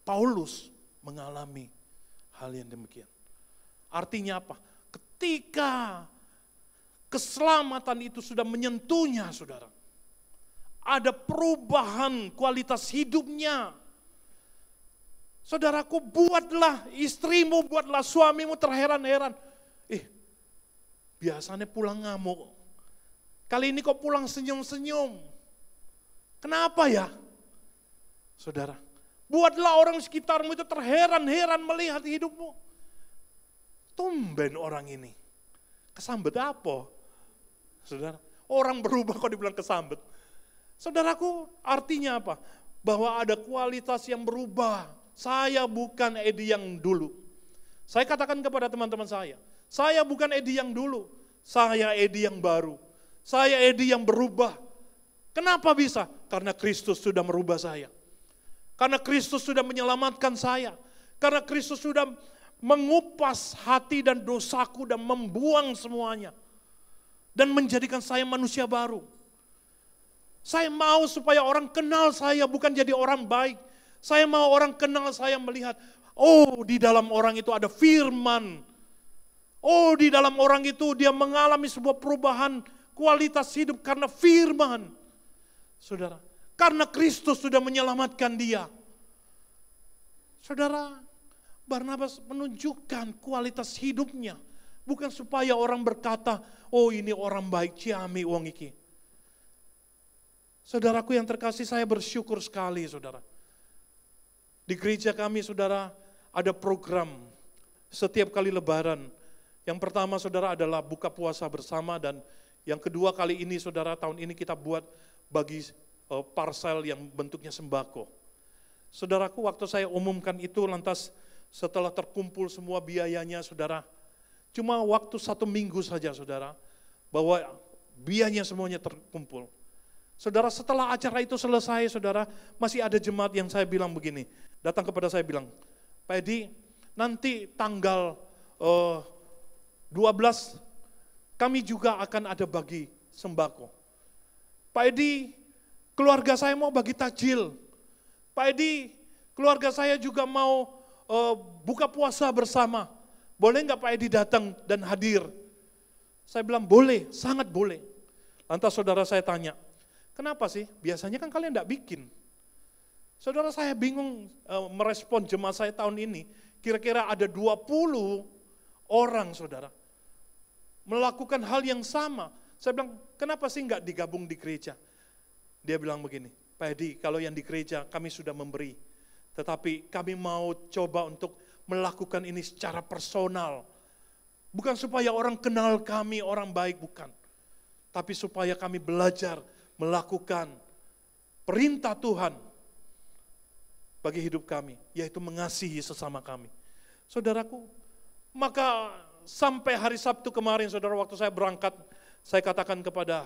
Paulus mengalami hal yang demikian. Artinya apa? Ketika keselamatan itu sudah menyentuhnya, saudara, ada perubahan kualitas hidupnya. Saudaraku, buatlah istrimu, buatlah suamimu terheran-heran. Biasanya pulang ngamuk. Kali ini kok pulang senyum-senyum. Kenapa ya? Saudara, buatlah orang sekitarmu itu terheran-heran melihat hidupmu. Tumben orang ini. Kesambet apa? Saudara, orang berubah kok dibilang kesambet. Saudaraku, artinya apa? Bahwa ada kualitas yang berubah. Saya bukan Edi yang dulu. Saya katakan kepada teman-teman saya bukan Edi yang dulu, saya Edi yang baru. Saya Edi yang berubah. Kenapa bisa? Karena Kristus sudah merubah saya. Karena Kristus sudah menyelamatkan saya. Karena Kristus sudah mengupas hati dan dosaku dan membuang semuanya. Dan menjadikan saya manusia baru. Saya mau supaya orang kenal saya, bukan jadi orang baik. Saya mau orang kenal saya melihat, di dalam orang itu ada firman. Di dalam orang itu dia mengalami sebuah perubahan kualitas hidup karena firman. Saudara, Karena Kristus sudah menyelamatkan dia. Saudara, Barnabas menunjukkan kualitas hidupnya. Bukan supaya orang berkata, oh ini orang baik, ciami wong iki. Saudaraku yang terkasih, saya bersyukur sekali saudara. Di gereja kami saudara, ada program setiap kali lebaran. Yang pertama saudara adalah buka puasa bersama, dan yang kedua kali ini saudara, tahun ini kita buat bagi parsel yang bentuknya sembako. Saudaraku, waktu saya umumkan itu, lantas setelah terkumpul semua biayanya saudara, cuma waktu 1 minggu saja saudara, bahwa biayanya semuanya terkumpul. Saudara, setelah acara itu selesai saudara, masih ada jemaat yang saya bilang begini, datang kepada saya bilang, Pak Edi, nanti tanggal 12 kami juga akan ada bagi sembako. Pak Edi, keluarga saya mau bagi takjil. Pak Edi, keluarga saya juga mau buka puasa bersama. Boleh nggak Pak Edi datang dan hadir? Saya bilang boleh, sangat boleh. Lantas saudara saya tanya, kenapa sih? Biasanya kan kalian nggak bikin. Saudara, saya bingung merespon jemaat saya tahun ini. Kira-kira ada 20 orang saudara melakukan hal yang sama. Saya bilang, kenapa sih nggak digabung di gereja? Dia bilang begini, Pak Edi, kalau yang di gereja kami sudah memberi, tetapi kami mau coba untuk melakukan ini secara personal. Bukan supaya orang kenal kami orang baik, bukan. Tapi supaya kami belajar melakukan perintah Tuhan bagi hidup kami, yaitu mengasihi sesama kami. Saudaraku, maka sampai hari Sabtu kemarin, saudara, waktu saya berangkat, saya katakan kepada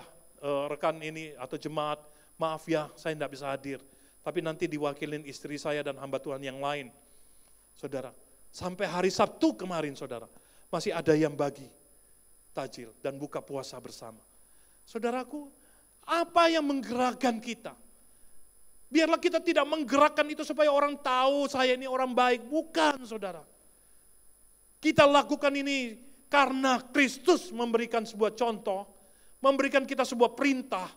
rekan ini atau jemaat, maaf ya, saya tidak bisa hadir. Tapi nanti diwakilin istri saya dan hamba Tuhan yang lain. Saudara, sampai hari Sabtu kemarin, saudara, masih ada yang bagi tajil dan buka puasa bersama. Saudaraku, apa yang menggerakkan kita? Biarlah kita tidak menggerakkan itu supaya orang tahu saya ini orang baik. Bukan, saudara. Kita lakukan ini karena Kristus memberikan sebuah contoh, memberikan kita sebuah perintah,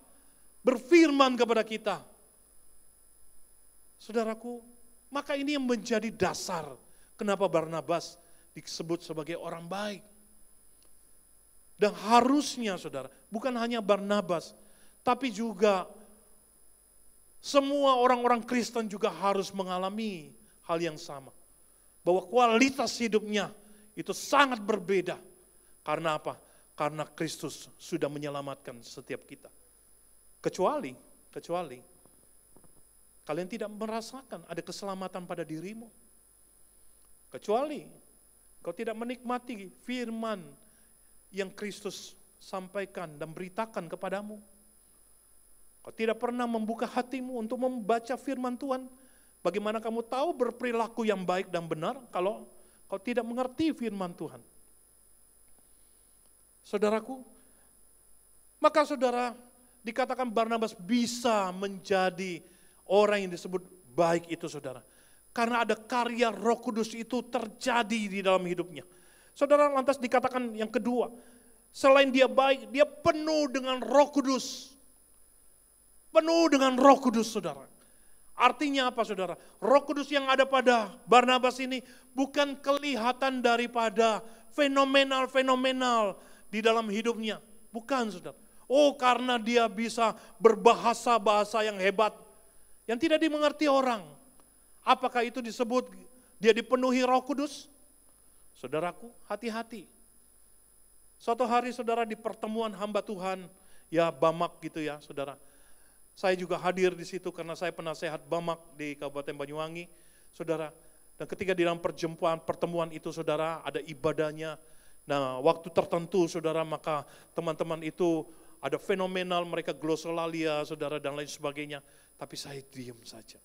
berfirman kepada kita. Saudaraku, maka ini yang menjadi dasar kenapa Barnabas disebut sebagai orang baik. Dan harusnya saudara, bukan hanya Barnabas, tapi juga semua orang-orang Kristen juga harus mengalami hal yang sama. Bahwa kualitas hidupnya itu sangat berbeda. Karena apa? Karena Kristus sudah menyelamatkan setiap kita. Kecuali kalian tidak merasakan ada keselamatan pada dirimu. Kecuali kau tidak menikmati firman yang Kristus sampaikan dan beritakan kepadamu. Kau tidak pernah membuka hatimu untuk membaca firman Tuhan. Bagaimana kamu tahu berperilaku yang baik dan benar kalau kau tidak mengerti firman Tuhan? Saudaraku, maka saudara dikatakan Barnabas bisa menjadi orang yang disebut baik itu saudara. Karena ada karya Roh Kudus itu terjadi di dalam hidupnya. Saudara, lantas dikatakan yang kedua, selain dia baik, dia penuh dengan Roh Kudus. Penuh dengan Roh Kudus, saudara. Artinya apa, saudara? Roh Kudus yang ada pada Barnabas ini bukan kelihatan daripada fenomenal-fenomenal di dalam hidupnya. Bukan, saudara. Oh, karena dia bisa berbahasa-bahasa yang hebat, yang tidak dimengerti orang. Apakah itu disebut dia dipenuhi Roh Kudus? Saudaraku, hati-hati. Suatu hari saudara di pertemuan hamba Tuhan, ya Bamak gitu ya saudara. Saya juga hadir di situ karena saya penasehat Bamak di Kabupaten Banyuwangi, saudara. Dan ketika di dalam pertemuan itu saudara ada ibadahnya. Nah, waktu tertentu saudara, maka teman-teman itu ada fenomenal, mereka glosolalia saudara dan lain sebagainya. Tapi saya diam saja.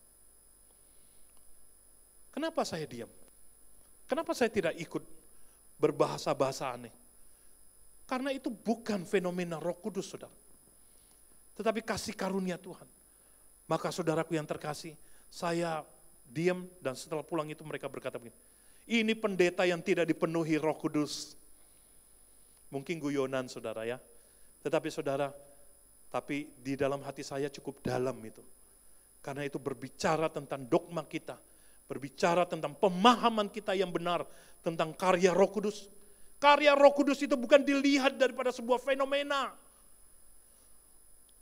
Kenapa saya diam? Kenapa saya tidak ikut berbahasa-bahasa aneh? Karena itu bukan fenomena Roh Kudus, saudara. Tetapi kasih karunia Tuhan. Maka saudaraku yang terkasih, saya diam dan setelah pulang itu mereka berkata begini, ini pendeta yang tidak dipenuhi Roh Kudus. Mungkin guyonan saudara ya. Tetapi saudara, tapi di dalam hati saya cukup dalam itu. Karena itu berbicara tentang dogma kita, berbicara tentang pemahaman kita yang benar tentang karya Roh Kudus. Karya Roh Kudus itu bukan dilihat daripada sebuah fenomena.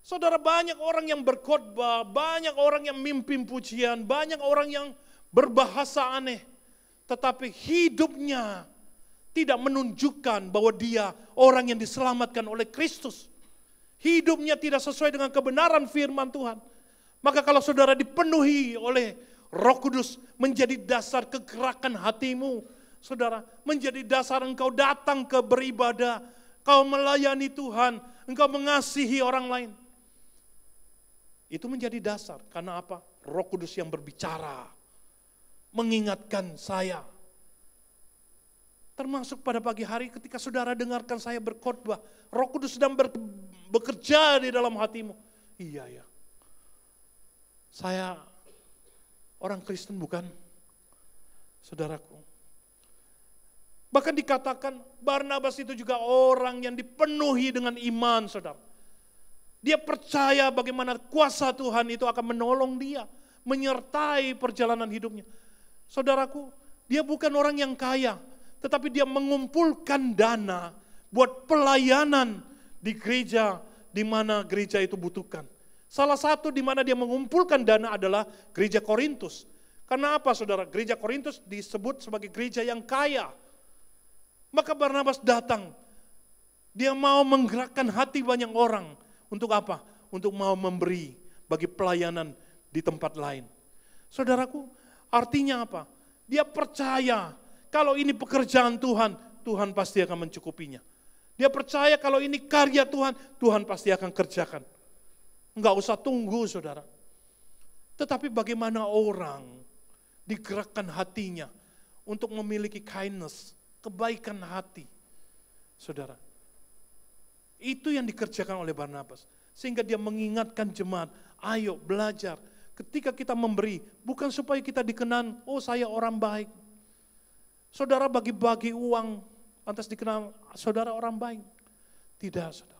Saudara, banyak orang yang berkhotbah, banyak orang yang mimpin pujian, banyak orang yang berbahasa aneh, tetapi hidupnya tidak menunjukkan bahwa dia orang yang diselamatkan oleh Kristus. Hidupnya tidak sesuai dengan kebenaran firman Tuhan. Maka kalau saudara dipenuhi oleh Roh Kudus, menjadi dasar kegerakan hatimu, saudara, menjadi dasar engkau datang ke beribadah, kau melayani Tuhan, engkau mengasihi orang lain. Itu menjadi dasar, karena apa? Roh Kudus yang berbicara, mengingatkan saya. Termasuk pada pagi hari ketika saudara dengarkan saya berkhotbah, Roh Kudus sedang bekerja di dalam hatimu. Iya ya, saya orang Kristen bukan, saudaraku. Bahkan dikatakan Barnabas itu juga orang yang dipenuhi dengan iman, saudara. Dia percaya bagaimana kuasa Tuhan itu akan menolong dia, menyertai perjalanan hidupnya. Saudaraku, dia bukan orang yang kaya, tetapi dia mengumpulkan dana buat pelayanan di gereja di mana gereja itu butuhkan. Salah satu di mana dia mengumpulkan dana adalah gereja Korintus. Karena apa, saudara? Gereja Korintus disebut sebagai gereja yang kaya. Maka Barnabas datang. Dia mau menggerakkan hati banyak orang. Untuk apa? Untuk mau memberi bagi pelayanan di tempat lain. Saudaraku, artinya apa? Dia percaya kalau ini pekerjaan Tuhan, Tuhan pasti akan mencukupinya. Dia percaya kalau ini karya Tuhan, Tuhan pasti akan kerjakan. Enggak usah tunggu, saudara. Tetapi bagaimana orang digerakkan hatinya untuk memiliki kindness, kebaikan hati. Saudara, itu yang dikerjakan oleh Barnabas. Sehingga dia mengingatkan jemaat, ayo belajar. Ketika kita memberi, bukan supaya kita dikenal, oh saya orang baik. Saudara bagi-bagi uang, lantas dikenal saudara orang baik. Tidak, saudara.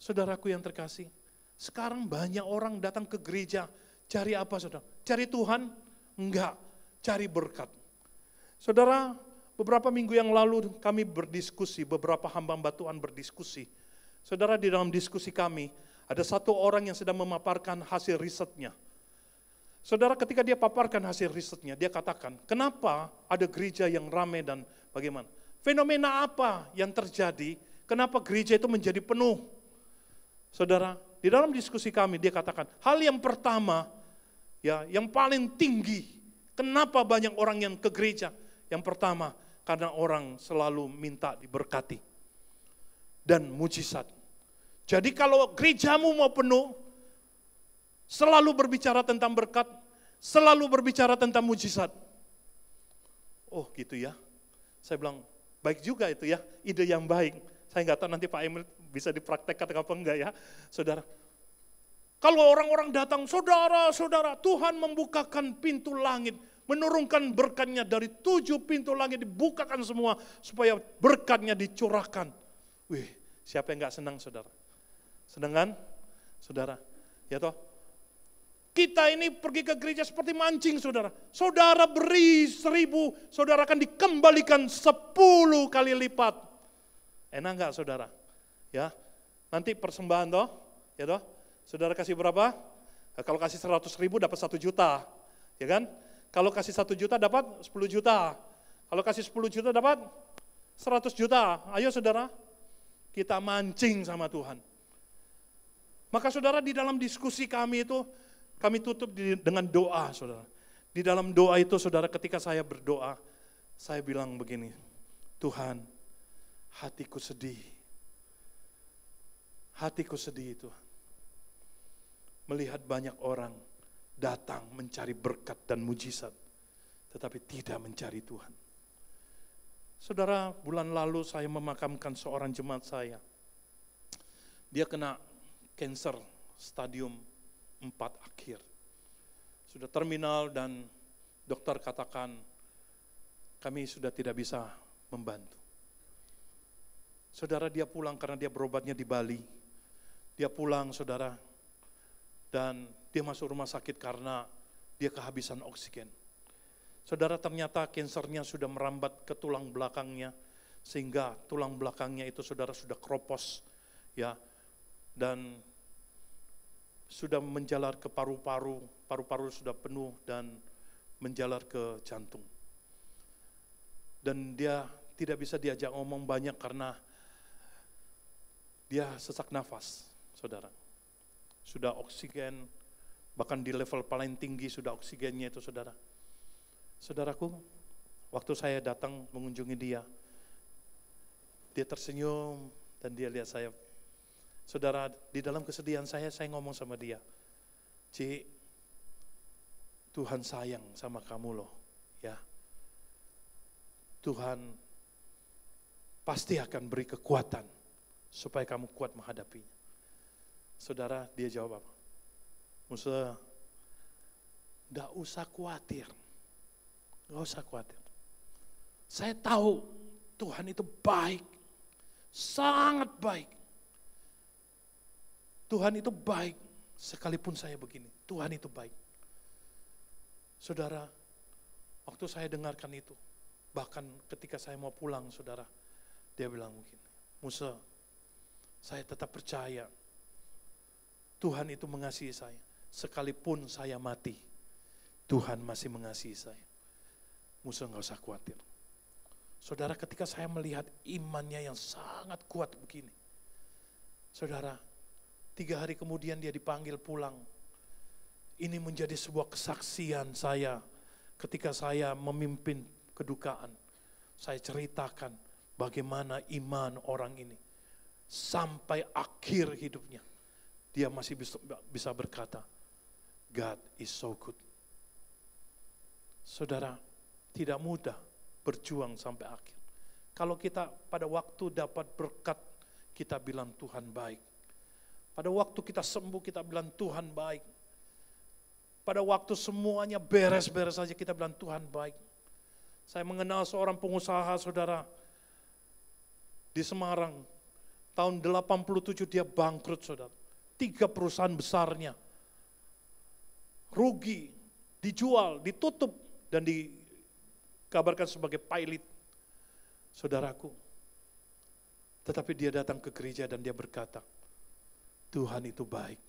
Saudaraku yang terkasih, sekarang banyak orang datang ke gereja, cari apa, saudara? Cari Tuhan? Enggak, cari berkat. Saudara, beberapa minggu yang lalu kami berdiskusi, beberapa hamba Tuhan berdiskusi. Saudara, di dalam diskusi kami, ada satu orang yang sedang memaparkan hasil risetnya. Saudara, ketika dia paparkan hasil risetnya, dia katakan, kenapa ada gereja yang ramai dan bagaimana? Fenomena apa yang terjadi, kenapa gereja itu menjadi penuh? Saudara, di dalam diskusi kami dia katakan, hal yang pertama, ya, yang paling tinggi, kenapa banyak orang yang ke gereja? Yang pertama, karena orang selalu minta diberkati dan mujizat. Jadi kalau gerejamu mau penuh, selalu berbicara tentang berkat, selalu berbicara tentang mujizat. Oh gitu ya, saya bilang baik juga itu ya, ide yang baik. Saya nggak tahu nanti Pak Emil bisa dipraktekkan apa enggak ya, saudara. Kalau orang-orang datang, saudara, Tuhan membukakan pintu langit, menurunkan berkatnya dari 7 pintu langit, dibukakan semua, supaya berkatnya dicurahkan. Wih, siapa yang nggak senang, saudara? Senang kan, saudara? Ya toh? Kita ini pergi ke gereja seperti mancing, saudara. Saudara beri 1000, saudara akan dikembalikan 10 kali lipat. Enak nggak, saudara? Ya, nanti persembahan toh, ya toh? Saudara kasih berapa? Nah, kalau kasih 100.000 dapat 1 juta, ya kan? Kalau kasih 1 juta dapat 10 juta. Kalau kasih 10 juta dapat 100 juta. Ayo saudara, kita mancing sama Tuhan. Maka saudara, di dalam diskusi kami itu, kami tutup dengan doa, saudara. Di dalam doa itu, saudara, ketika saya berdoa, saya bilang begini, Tuhan, hatiku sedih. Hatiku sedih, Tuhan. Melihat banyak orang datang mencari berkat dan mujizat, tetapi tidak mencari Tuhan. Saudara, bulan lalu saya memakamkan seorang jemaat saya. Dia kena kanker stadium 4 akhir. Sudah terminal dan dokter katakan kami sudah tidak bisa membantu. Saudara, dia pulang karena dia berobatnya di Bali. Dia pulang, saudara, Dan dia masuk rumah sakit karena dia kehabisan oksigen. Saudara, ternyata kansernya sudah merambat ke tulang belakangnya, sehingga tulang belakangnya itu saudara sudah kropos, ya, dan sudah menjalar ke paru-paru, paru-paru sudah penuh dan menjalar ke jantung. Dan dia tidak bisa diajak ngomong banyak karena dia sesak nafas, saudara. Sudah oksigen, bahkan di level paling tinggi sudah oksigennya itu, saudara. Saudaraku, waktu saya datang mengunjungi dia tersenyum dan dia lihat saya. Saudara, di dalam kesedihan saya ngomong sama dia, Ci, Tuhan sayang sama kamu loh, ya. Tuhan pasti akan beri kekuatan supaya kamu kuat menghadapinya. Saudara, dia jawab apa? Musa, gak usah khawatir. Gak usah khawatir. Saya tahu Tuhan itu baik, sangat baik. Tuhan itu baik, sekalipun saya begini, Tuhan itu baik. Saudara, waktu saya dengarkan itu, bahkan ketika saya mau pulang, saudara, dia bilang begini, Musa, saya tetap percaya Tuhan itu mengasihi saya. Sekalipun saya mati, Tuhan masih mengasihi saya. Musa, gak usah khawatir. Saudara, ketika saya melihat imannya yang sangat kuat begini, saudara, 3 hari kemudian dia dipanggil pulang. Ini menjadi sebuah kesaksian saya ketika saya memimpin kedukaan. Saya ceritakan bagaimana iman orang ini. Sampai akhir hidupnya, dia masih bisa berkata, God is so good. Saudara, tidak mudah berjuang sampai akhir. Kalau kita pada waktu dapat berkat, kita bilang Tuhan baik. Pada waktu kita sembuh, kita bilang Tuhan baik. Pada waktu semuanya beres-beres saja, kita bilang Tuhan baik. Saya mengenal seorang pengusaha, saudara, di Semarang. Tahun 87 dia bangkrut, saudara. 3 perusahaan besarnya rugi, dijual, ditutup, dan dikabarkan sebagai pilot. Saudaraku, tetapi dia datang ke gereja dan dia berkata, Tuhan itu baik.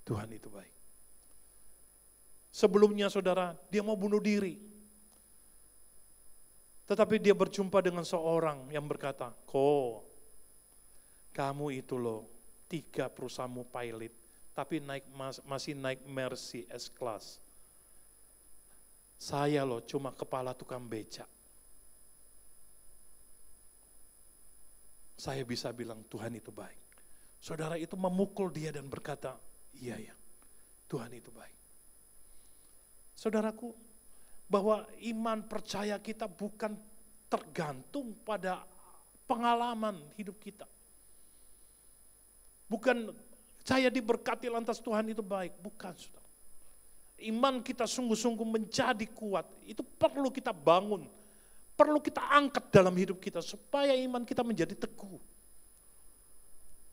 Tuhan itu baik. Sebelumnya, saudara, dia mau bunuh diri. Tetapi dia berjumpa dengan seorang yang berkata, kamu itu loh 3 perusahaanmu pilot, tapi masih naik Mercy S-Class. Saya loh cuma kepala tukang becak. Saya bisa bilang Tuhan itu baik. Saudara, itu memukul dia dan berkata, iya ya, Tuhan itu baik. Saudaraku, bahwa iman percaya kita bukan tergantung pada pengalaman hidup kita. Bukan saya diberkati lantas Tuhan itu baik, bukan, saudara. Iman kita sungguh-sungguh menjadi kuat, itu perlu kita bangun, perlu kita angkat dalam hidup kita supaya iman kita menjadi teguh.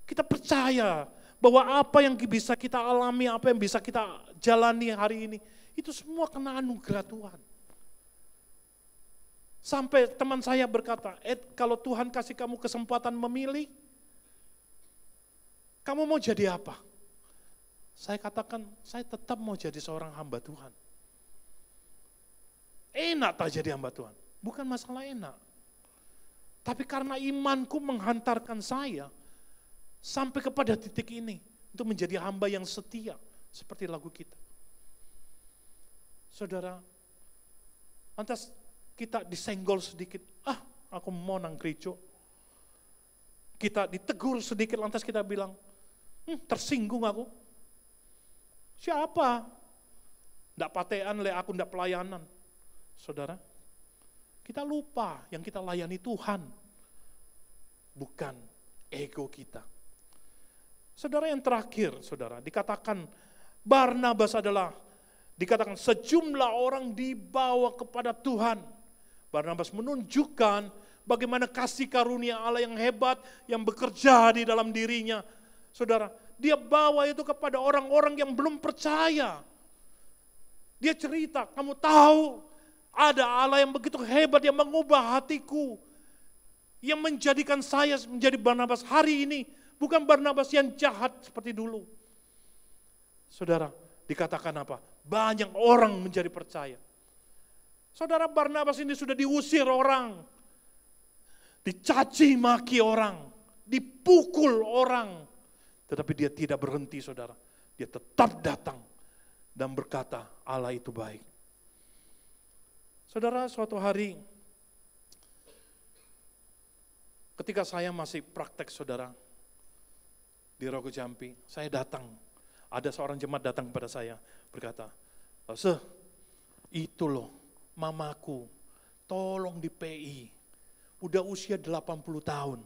Kita percaya bahwa apa yang bisa kita alami, apa yang bisa kita jalani hari ini, itu semua kena anugerah Tuhan. Sampai teman saya berkata, kalau Tuhan kasih kamu kesempatan memilih, kamu mau jadi apa? Saya katakan, saya tetap mau jadi seorang hamba Tuhan. Enak tak jadi hamba Tuhan? Bukan masalah enak. Tapi karena imanku menghantarkan saya sampai kepada titik ini, untuk menjadi hamba yang setia, seperti lagu kita. Saudara, lantas kita disenggol sedikit, aku mau nang gereja. Kita ditegur sedikit, lantas kita bilang, tersinggung aku. Siapa? Ndak patean le aku ndak pelayanan. Saudara, kita lupa yang kita layani Tuhan, bukan ego kita. Saudara, yang terakhir, saudara, dikatakan Barnabas adalah, dikatakan sejumlah orang dibawa kepada Tuhan. Barnabas menunjukkan bagaimana kasih karunia Allah yang hebat, yang bekerja di dalam dirinya. Saudara, dia bawa itu kepada orang-orang yang belum percaya. Dia cerita, kamu tahu ada Allah yang begitu hebat yang mengubah hatiku. Yang menjadikan saya menjadi Barnabas hari ini. Bukan Barnabas yang jahat seperti dulu. Saudara, dikatakan apa? Banyak orang menjadi percaya. Saudara, Barnabas ini sudah diusir orang. Dicaci maki orang. Dipukul orang. Tetapi dia tidak berhenti, saudara. Dia tetap datang dan berkata, Allah itu baik. Saudara, suatu hari ketika saya masih praktek, saudara, di Rogo Jampi, saya datang. Ada seorang jemaat datang kepada saya, berkata, itu loh, mamaku, tolong di PI, udah usia 80 tahun,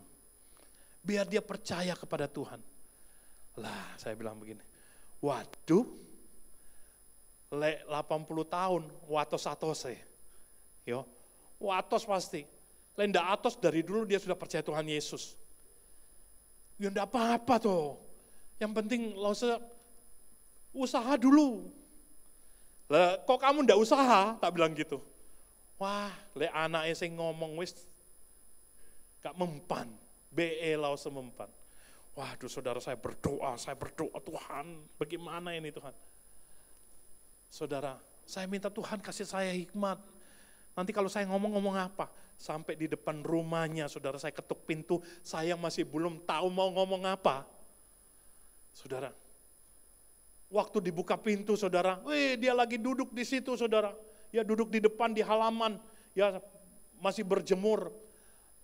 biar dia percaya kepada Tuhan. Lah, saya bilang begini, waduh, 80 tahun, watos atose, yo, watos pasti. Lenda atos dari dulu dia sudah percaya Tuhan Yesus. Ya enggak apa-apa tuh. Yang penting lo usaha dulu. Lah kok kamu enggak usaha? Tak bilang gitu. Wah, le anaknya sing ngomong wis gak mempan. BE lo semempan. Waduh, saudara, saya berdoa Tuhan, bagaimana ini Tuhan? Saudara, saya minta Tuhan kasih saya hikmat. Nanti kalau saya ngomong apa? Sampai di depan rumahnya, saudara, saya ketuk pintu, saya masih belum tahu mau ngomong apa. Saudara, waktu dibuka pintu, saudara, dia lagi duduk di situ, saudara. Ya duduk di depan, di halaman, ya masih berjemur.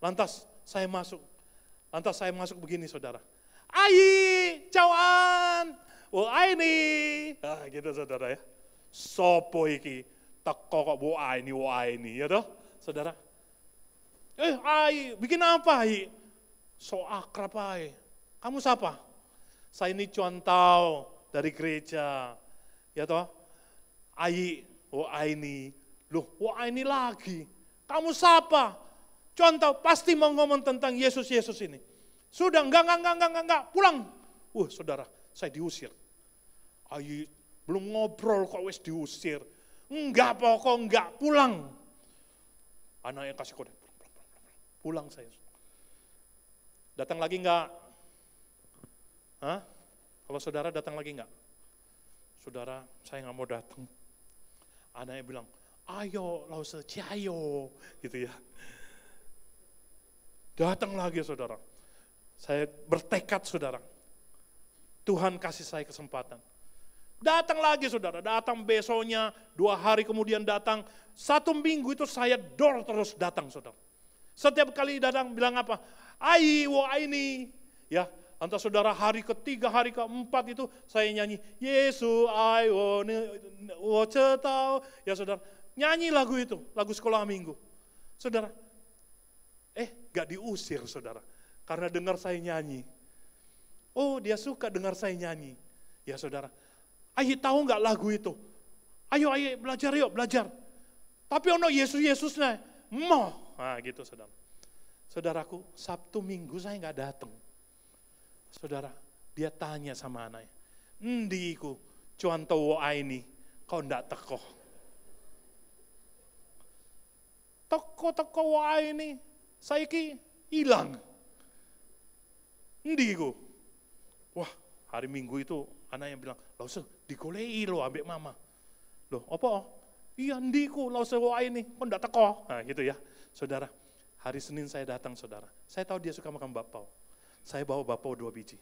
Lantas saya masuk begini, saudara. Ai, cawan, ini. Nah, gitu saudara ya. Sopo iki, teko kok ini, ya toh, saudara. Ai, bikin apa, Ai? So akrab, Ai. Kamu siapa? Saya ini Cuantau dari gereja, ya toh. Ai, ini. Loh, ini lagi. Kamu siapa? Cuantau, pasti mau ngomong tentang Yesus ini. Sudah, enggak, pulang. Saudara, saya diusir. Ai, belum ngobrol kok wis diusir. Enggak, pokok enggak, pulang. Anaknya kasih kode. Pulang saya. Datang lagi enggak? Hah? Kalau saudara datang lagi enggak? Saudara, saya enggak mau datang. Anaknya bilang, ayo, lause ciayo, gitu ya. Datang lagi, saudara. Saya bertekad, saudara. Tuhan kasih saya kesempatan. Datang lagi, saudara. Datang besoknya, 2 hari kemudian datang. 1 minggu itu saya terus datang, saudara. Setiap kali datang bilang apa? Ai, ini. Ya, antara saudara hari ketiga, hari keempat itu saya nyanyi. Yesus, ai, wo cetau. Ya saudara, nyanyi lagu itu, lagu sekolah minggu. Saudara, gak diusir, saudara. Karena dengar saya nyanyi. Oh, dia suka dengar saya nyanyi. Ya saudara, ayo tahu nggak lagu itu? Ayo belajar yuk, belajar. Tapi ono Yesusnya, mau. Nah gitu saudara. Saudaraku, Sabtu Minggu saya nggak datang. Saudara, dia tanya sama anaknya, Ndiku, cuan tahu ini, kau ndak teko. Teko ini, saya ki hilang. Ndiku. Wah, hari Minggu itu anaknya bilang, "Lause digolei lo ambek mama." Loh, apa? Iya, ndiku lause ini, kok ndak teko. Nah, gitu ya. Saudara, hari Senin saya datang, saudara. Saya tahu dia suka makan bakpao. Saya bawa bakpao 2 biji.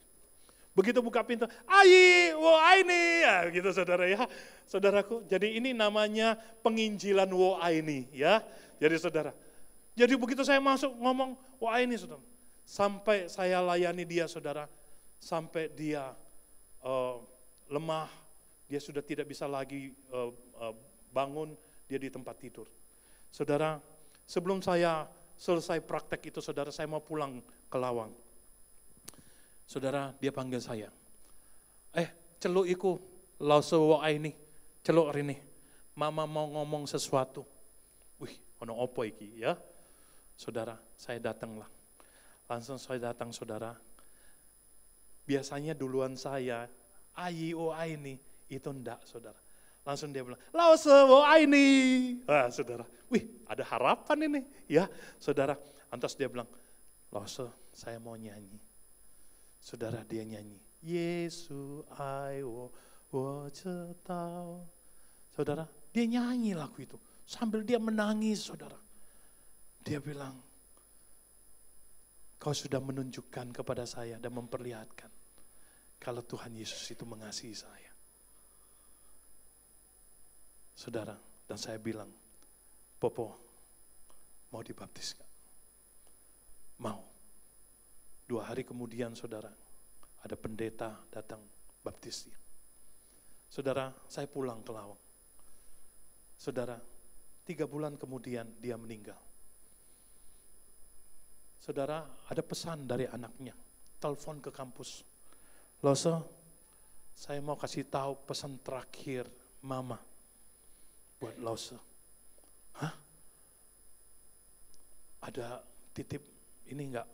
Begitu buka pintu, ini, ya, gitu saudara ya. Saudaraku, jadi ini namanya penginjilan ini ya. Jadi saudara, jadi begitu saya masuk ngomong ini saudara. Sampai saya layani dia saudara, sampai dia lemah, dia sudah tidak bisa lagi bangun, dia di tempat tidur. Saudara, sebelum saya selesai praktek itu saudara, saya mau pulang ke Lawang. Saudara, dia panggil saya. Celuk iku, lauso ini, celuk rini. Mama mau ngomong sesuatu. Wih, ono opo iki ya. Saudara, saya datanglah. Langsung saya datang saudara. Biasanya duluan saya, ayi o aini, itu enggak saudara. Langsung dia bilang, lause wo aini. Wah saudara, wih ada harapan ini. Ya saudara, lantas dia bilang, lause saya mau nyanyi. Saudara dia nyanyi, Yesu ai wo cetau. Saudara, dia nyanyi lagu itu. Sambil dia menangis saudara. Dia bilang, kau sudah menunjukkan kepada saya dan memperlihatkan kalau Tuhan Yesus itu mengasihi saya. Saudara, dan saya bilang, Popo, mau dibaptis gak? Mau. 2 hari kemudian saudara, ada pendeta datang baptis dia. Saudara, saya pulang ke Lawang. Saudara, 3 bulan kemudian dia meninggal. Saudara, ada pesan dari anaknya, telepon ke kampus. Lose, saya mau kasih tahu pesan terakhir mama buat Lose. Hah? Ada titip ini enggak,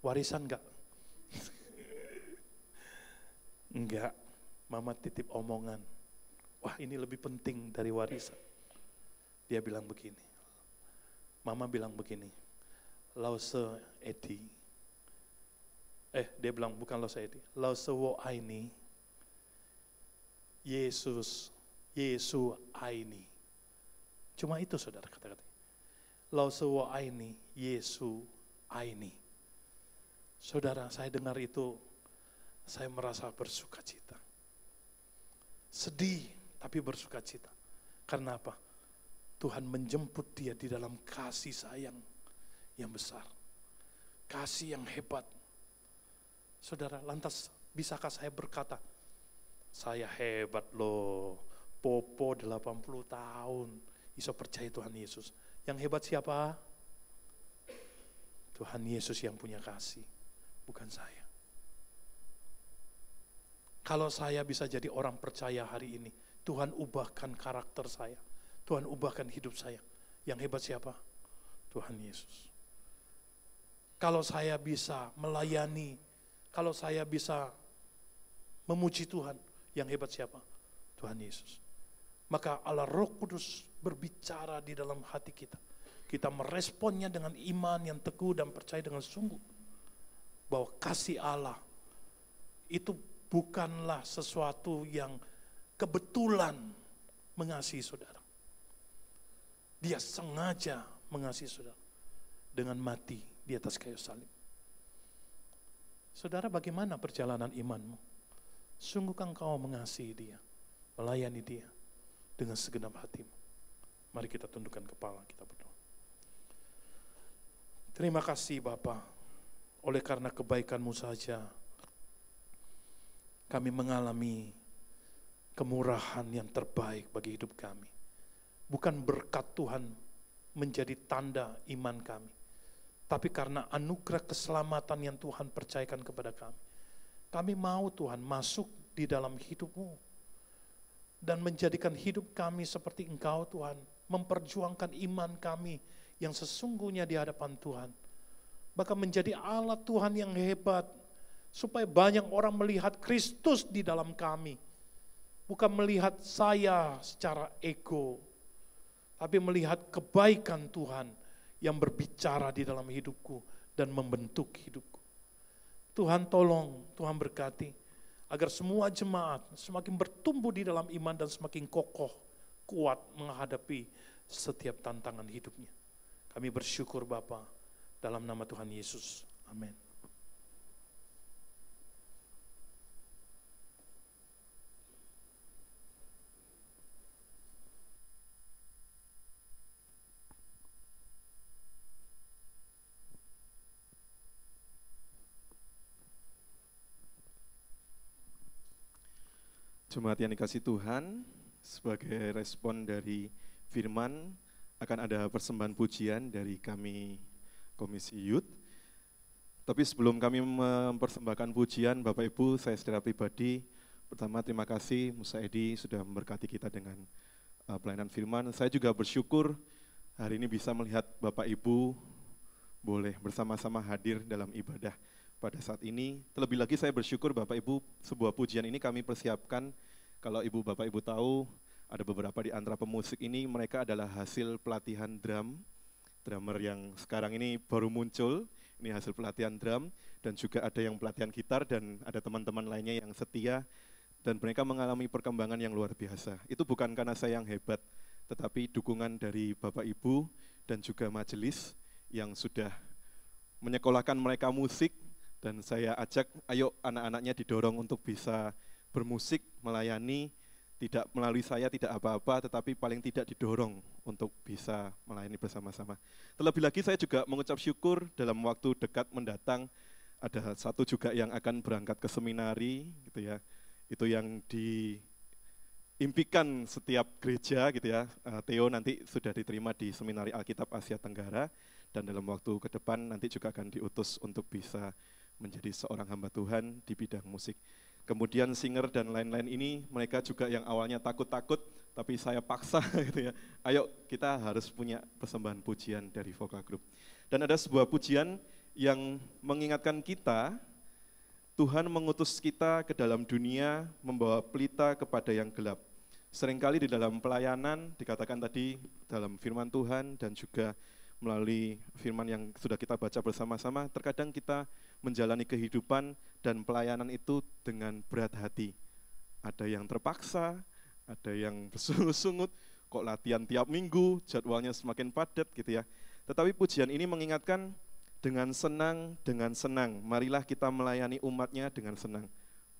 warisan enggak? Enggak, mama titip omongan. Wah, ini lebih penting dari warisan. Dia bilang begini. Mama bilang begini. Lause eti. Dia bilang bukan lause eti. Lause wo aini. Yesu aini. Cuma itu saudara kata-kata. Lause wo aini, Yesu aini. Saudara, saya dengar itu, saya merasa bersuka cita. Sedih, tapi bersuka cita. Karena apa? Tuhan menjemput dia di dalam kasih sayang yang besar. Kasih yang hebat. Saudara, lantas bisakah saya berkata, saya hebat loh, Popo 80 tahun, iso percaya Tuhan Yesus. Yang hebat siapa? Tuhan Yesus yang punya kasih, bukan saya. Kalau saya bisa jadi orang percaya hari ini, Tuhan ubahkan karakter saya, Tuhan ubahkan hidup saya. Yang hebat siapa? Tuhan Yesus. Kalau saya bisa melayani, kalau saya bisa memuji Tuhan, yang hebat siapa? Tuhan Yesus. Maka Allah Roh Kudus berbicara di dalam hati kita. Kita meresponnya dengan iman yang teguh dan percaya dengan sungguh. Bahwa kasih Allah itu bukanlah sesuatu yang kebetulan mengasihi saudara. Dia sengaja mengasihi saudara dengan mati di atas kayu salib. Saudara, bagaimana perjalanan imanmu? Sungguhkah engkau mengasihi dia, melayani dia dengan segenap hatimu? Mari kita tundukkan kepala, kita berdoa. Terima kasih Bapa, oleh karena kebaikan-Mu saja kami mengalami kemurahan yang terbaik bagi hidup kami. Bukan berkat Tuhan menjadi tanda iman kami, tapi karena anugerah keselamatan yang Tuhan percayakan kepada kami. Kami mau Tuhan masuk di dalam hidup-Mu dan menjadikan hidup kami seperti Engkau Tuhan, memperjuangkan iman kami yang sesungguhnya di hadapan Tuhan. Bahkan menjadi alat Tuhan yang hebat, supaya banyak orang melihat Kristus di dalam kami. Bukan melihat saya secara ego, tapi melihat kebaikan Tuhan yang berbicara di dalam hidupku dan membentuk hidupku. Tuhan tolong, Tuhan berkati, agar semua jemaat semakin bertumbuh di dalam iman dan semakin kokoh, kuat menghadapi setiap tantangan hidupnya. Kami bersyukur Bapa, dalam nama Tuhan Yesus. Amin. Jemaat yang dikasih Tuhan, sebagai respon dari firman, akan ada persembahan pujian dari kami Komisi Youth. Tapi sebelum kami mempersembahkan pujian, Bapak Ibu, saya secara pribadi, pertama terima kasih Musa Edi sudah memberkati kita dengan pelayanan firman. Saya juga bersyukur hari ini bisa melihat Bapak Ibu boleh bersama-sama hadir dalam ibadah pada saat ini. Terlebih lagi saya bersyukur Bapak Ibu, sebuah pujian ini kami persiapkan. Kalau Bapak Ibu tahu, ada beberapa di antara pemusik ini, mereka adalah hasil pelatihan drum. Drummer yang sekarang ini baru muncul, ini hasil pelatihan drum, dan juga ada yang pelatihan gitar, dan ada teman-teman lainnya yang setia, dan mereka mengalami perkembangan yang luar biasa. Itu bukan karena saya yang hebat, tetapi dukungan dari Bapak Ibu dan juga majelis yang sudah menyekolahkan mereka musik, dan saya ajak, ayo anak-anaknya didorong untuk bisa bermusik, melayani, tidak melalui saya, tidak apa-apa, tetapi paling tidak didorong untuk bisa melayani bersama-sama. Terlebih lagi saya juga mengucap syukur dalam waktu dekat mendatang, ada satu juga yang akan berangkat ke seminari, gitu ya. Itu yang diimpikan setiap gereja, gitu ya. Theo nanti sudah diterima di Seminari Alkitab Asia Tenggara, dan dalam waktu ke depan nanti juga akan diutus untuk bisa menjadi seorang hamba Tuhan di bidang musik. Kemudian singer dan lain-lain ini, mereka juga yang awalnya takut-takut, tapi saya paksa gitu ya. Ayo kita harus punya persembahan pujian dari vokal group. Dan ada sebuah pujian yang mengingatkan kita, Tuhan mengutus kita ke dalam dunia membawa pelita kepada yang gelap. Seringkali di dalam pelayanan, dikatakan tadi dalam firman Tuhan dan juga melalui firman yang sudah kita baca bersama-sama, terkadang kita menjalani kehidupan dan pelayanan itu dengan berat hati. Ada yang terpaksa, ada yang bersungut-sungut, kok latihan tiap minggu, jadwalnya semakin padat gitu ya. Tetapi pujian ini mengingatkan dengan senang, marilah kita melayani umatnya dengan senang.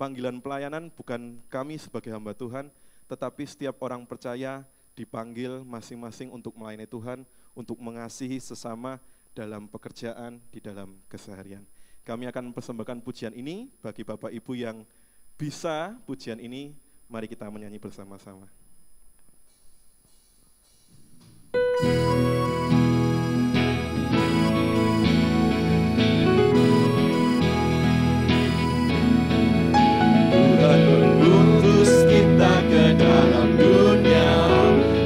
Panggilan pelayanan bukan kami sebagai hamba Tuhan, tetapi setiap orang percaya dipanggil masing-masing untuk melayani Tuhan, untuk mengasihi sesama dalam pekerjaan, di dalam keseharian. Kami akan persembahkan pujian ini bagi Bapak Ibu yang bisa pujian ini, mari kita menyanyi bersama-sama. Tuhan mengutus kita ke dalam dunia,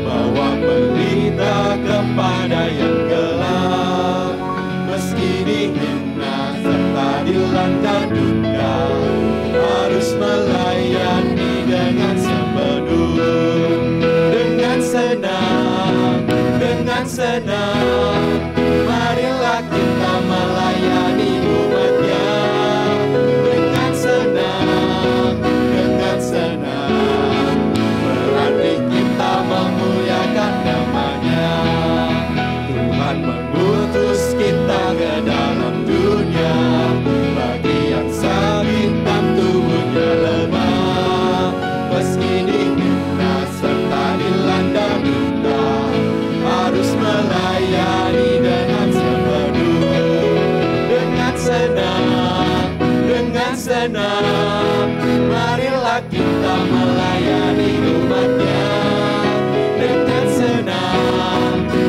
bawa pelita kepada yang gelap. Meski dihina serta dilanda duka, harus melayani dengan sepenuh. Dengan senang, marilah kita melayani umatnya. Dengan senang, berarti kita memuliakan namanya. Tuhan mengutus kita ke dalam dunia, bagi yang sehitam tubuhnya lemah. Meski dihina serta dilanda duka, harus melayani dengan sepenuh. Dengan senang, marilah kita melayani umatnya.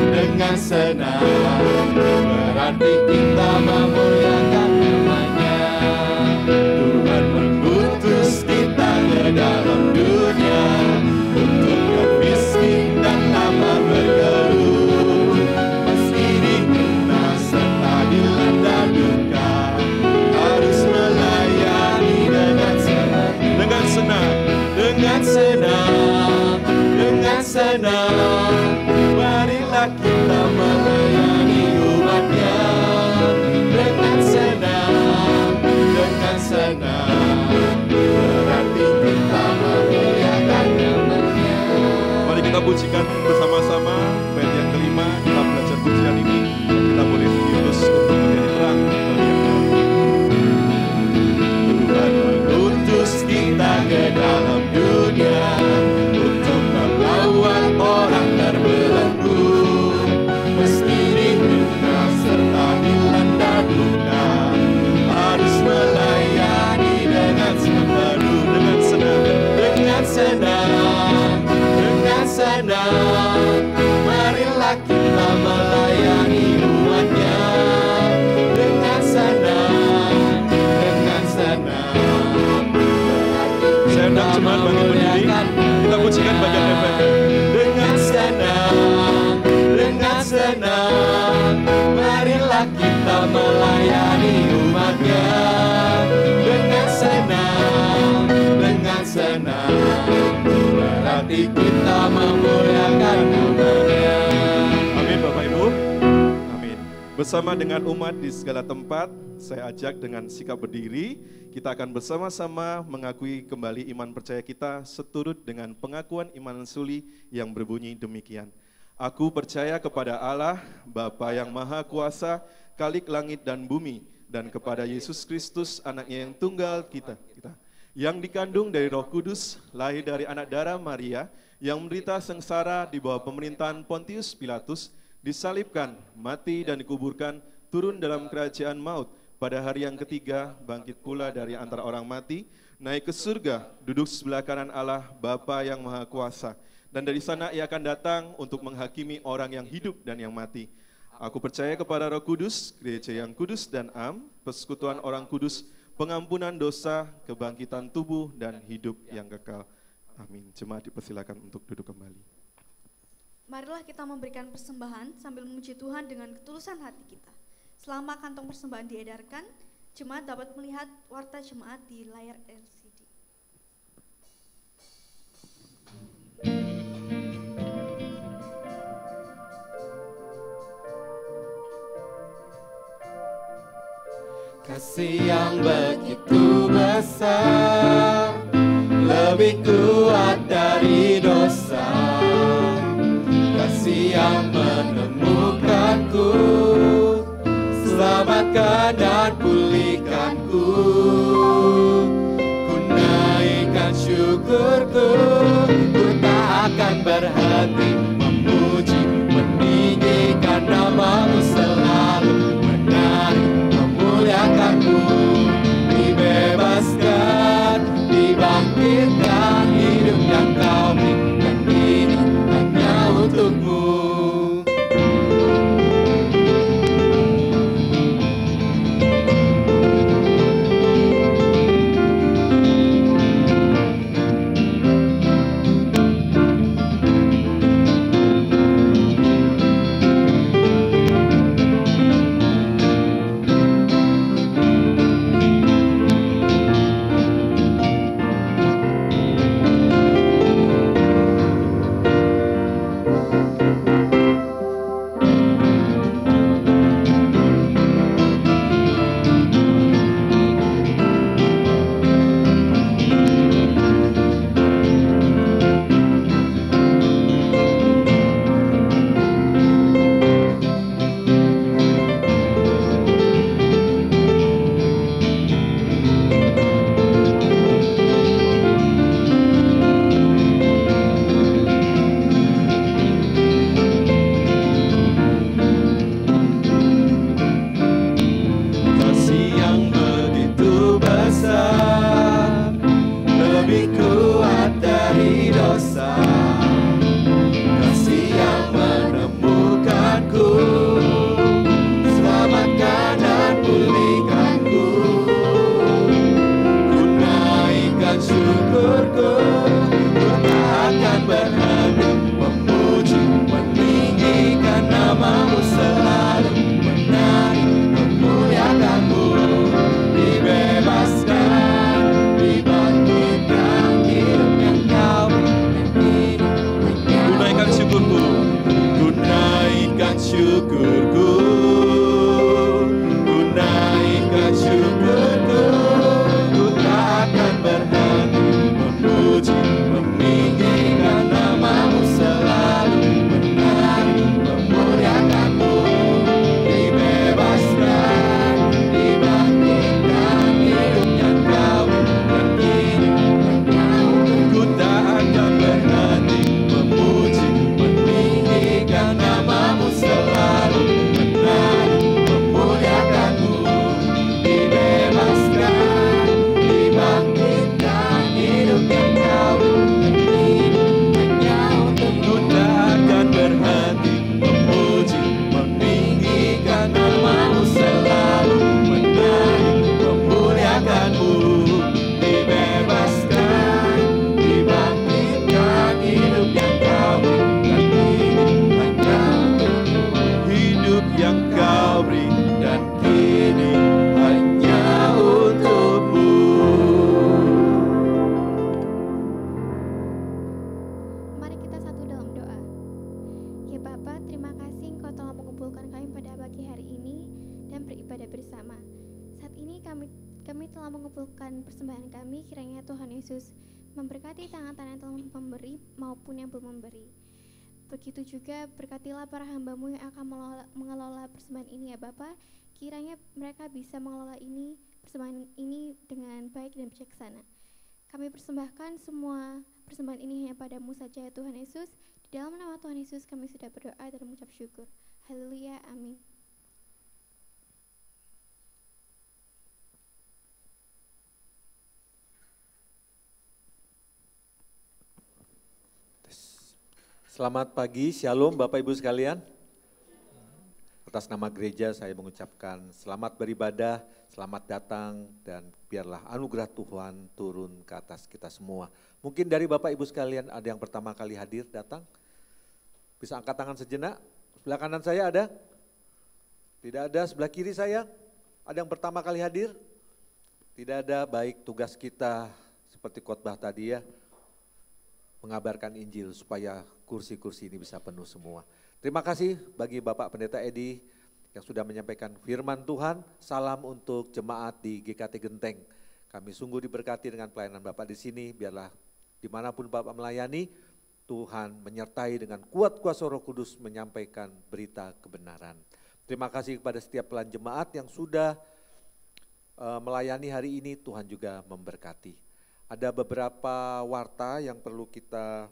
Dengan senang, berarti kita memuliakan namanya. Tuhan mengutus kita ke dalam dunia, untuk yang miskin dan lapar bergeluh. Meski dihina serta dilanda duka, harus melayani dengan senang. Dengan senang, marilah kita melayani umatnya. Dengan senang, berarti kita memuliakan namanya. Mari kita pujikan bersama-sama bait yang kelima, kita belajar pujian ini, kita boleh diutus untuk menjadi terang bagi yang lain. Tuhan mengutus kita ke dalam dunia, untuk melawan orang terbelenggu. Meski dihina serta dilanda duka, harus melayani dengan sepenuh. Dengan senang, marilah kita melayani umatnya. Dengan senang, Saya undang jemaat bangkit berdiri, kita pujikan bagian efek. Dengan senang, marilah kita melayani umatnya. Mari kita memuliakan nama-Nya. Amin Bapak Ibu. Amin. Bersama dengan umat di segala tempat, saya ajak dengan sikap berdiri, kita akan bersama-sama mengakui kembali iman percaya kita seturut dengan pengakuan iman suli yang berbunyi demikian. Aku percaya kepada Allah, Bapa yang Maha Kuasa, Khalik langit dan bumi, dan kepada Yesus Kristus, anaknya yang tunggal kita, yang dikandung dari Roh Kudus, lahir dari anak darah Maria, yang menderita sengsara di bawah pemerintahan Pontius Pilatus, disalibkan, mati dan dikuburkan, turun dalam kerajaan maut, pada hari yang ketiga bangkit pula dari antara orang mati, naik ke surga, duduk sebelah kanan Allah, Bapa yang Maha Kuasa, dan dari sana Ia akan datang untuk menghakimi orang yang hidup dan yang mati. Aku percaya kepada Roh Kudus, gereja yang kudus dan am, persekutuan orang kudus, pengampunan dosa, kebangkitan tubuh, dan hidup yang kekal. Amin. Jemaat dipersilakan untuk duduk kembali. Marilah kita memberikan persembahan sambil memuji Tuhan dengan ketulusan hati kita. Selama kantong persembahan diedarkan, jemaat dapat melihat warta jemaat di layar LCD. Kasih yang begitu besar, lebih kuat dari dosa. Kasih yang menemukanku, selamatkan dan pulihkanku. Ku naikkan syukurku, ku tak akan berhenti memuji, meninggikan nama-Mu selalu, menari, memuliakan-Mu. Dibebaskan, dibangkitkan, hidup yang Kau berikan ini hanya untuk-Mu. Ya Bapa, terima kasih Engkau telah mengumpulkan kami pada pagi hari ini dan beribadah bersama. Saat ini kami telah mengumpulkan persembahan kami, kiranya Tuhan Yesus memberkati tangan-tangan yang telah memberi maupun yang belum memberi. Begitu juga berkatilah para hamba-Mu yang akan mengelola persembahan ini ya Bapa, kiranya mereka bisa mengelola persembahan ini dengan baik dan bijaksana. Kami persembahkan semua persembahan ini hanya pada-Mu saja ya Tuhan Yesus. Di dalam nama Tuhan Yesus kami sudah berdoa dan mengucap syukur. Haleluya, amin. Selamat pagi, Shalom Bapak Ibu sekalian. Atas nama gereja saya mengucapkan selamat beribadah, selamat datang, dan biarlah anugerah Tuhan turun ke atas kita semua. Mungkin dari Bapak Ibu sekalian ada yang pertama kali hadir datang? Bisa angkat tangan sejenak. Sebelah kanan saya ada? Tidak ada. Sebelah kiri saya? Ada yang pertama kali hadir? Tidak ada. Baik, tugas kita seperti khotbah tadi ya, mengabarkan Injil supaya kursi-kursi ini bisa penuh semua. Terima kasih bagi Bapak Pendeta Edi yang sudah menyampaikan firman Tuhan. Salam untuk jemaat di GKT Genteng. Kami sungguh diberkati dengan pelayanan Bapak di sini. Biarlah dimanapun Bapak melayani, Tuhan menyertai dengan kuat kuasa Roh Kudus menyampaikan berita kebenaran. Terima kasih kepada setiap pelayan jemaat yang sudah melayani hari ini. Tuhan juga memberkati. Ada beberapa warta yang perlu kita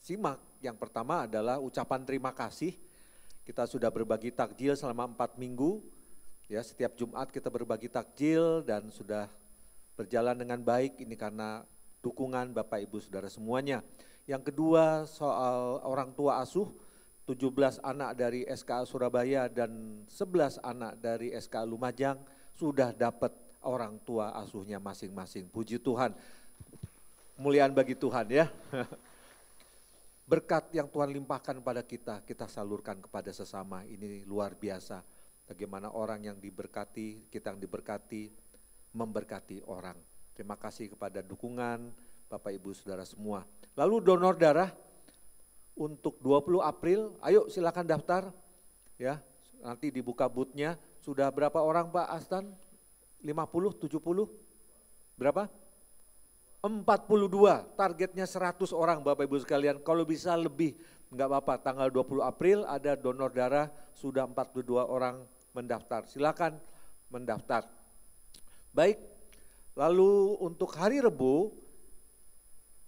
simak. Yang pertama adalah ucapan terima kasih. Kita sudah berbagi takjil selama 4 minggu. Ya, setiap Jumat kita berbagi takjil dan sudah berjalan dengan baik. Ini karena dukungan Bapak Ibu Saudara semuanya. Yang kedua soal orang tua asuh, 17 anak dari SKA Surabaya dan 11 anak dari SKA Lumajang sudah dapat orang tua asuhnya masing-masing. Puji Tuhan, kemuliaan bagi Tuhan ya. Berkat yang Tuhan limpahkan pada kita salurkan kepada sesama. Ini luar biasa. Bagaimana orang yang diberkati, kita yang diberkati, memberkati orang. Terima kasih kepada dukungan Bapak Ibu Saudara semua. Lalu donor darah untuk 20 April, ayo silakan daftar ya. Nanti dibuka booth-nya. Sudah berapa orang Pak Astan? 50, 70? Berapa? 42, targetnya 100 orang Bapak Ibu sekalian. Kalau bisa lebih, enggak apa-apa. Tanggal 20 April ada donor darah, sudah 42 orang mendaftar. Silakan mendaftar. Baik, lalu untuk hari Rebo,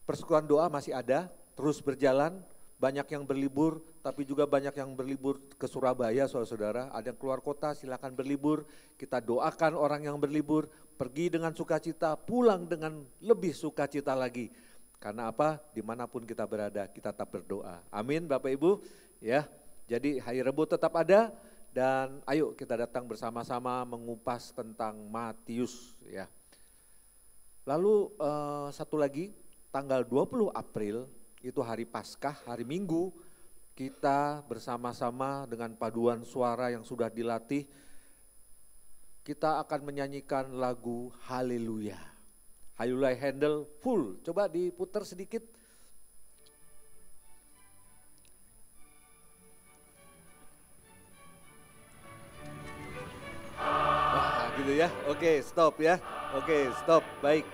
persekutuan doa masih ada, terus berjalan. Banyak yang berlibur, tapi juga banyak yang berlibur ke Surabaya, saudara-saudara. Ada yang keluar kota, silakan berlibur. Kita doakan orang yang berlibur, pergi dengan sukacita, pulang dengan lebih sukacita lagi. Karena apa? Dimanapun kita berada, kita tetap berdoa. Amin, Bapak Ibu. Ya, jadi hari Rebo tetap ada dan ayo kita datang bersama-sama mengupas tentang Matius. Ya. Lalu satu lagi, tanggal 20 April. Itu hari Paskah, hari Minggu, kita bersama-sama dengan paduan suara yang sudah dilatih, kita akan menyanyikan lagu Haleluya. Haleluya handle full, coba diputar sedikit. Wah, gitu ya, oke stop ya, oke stop, baik.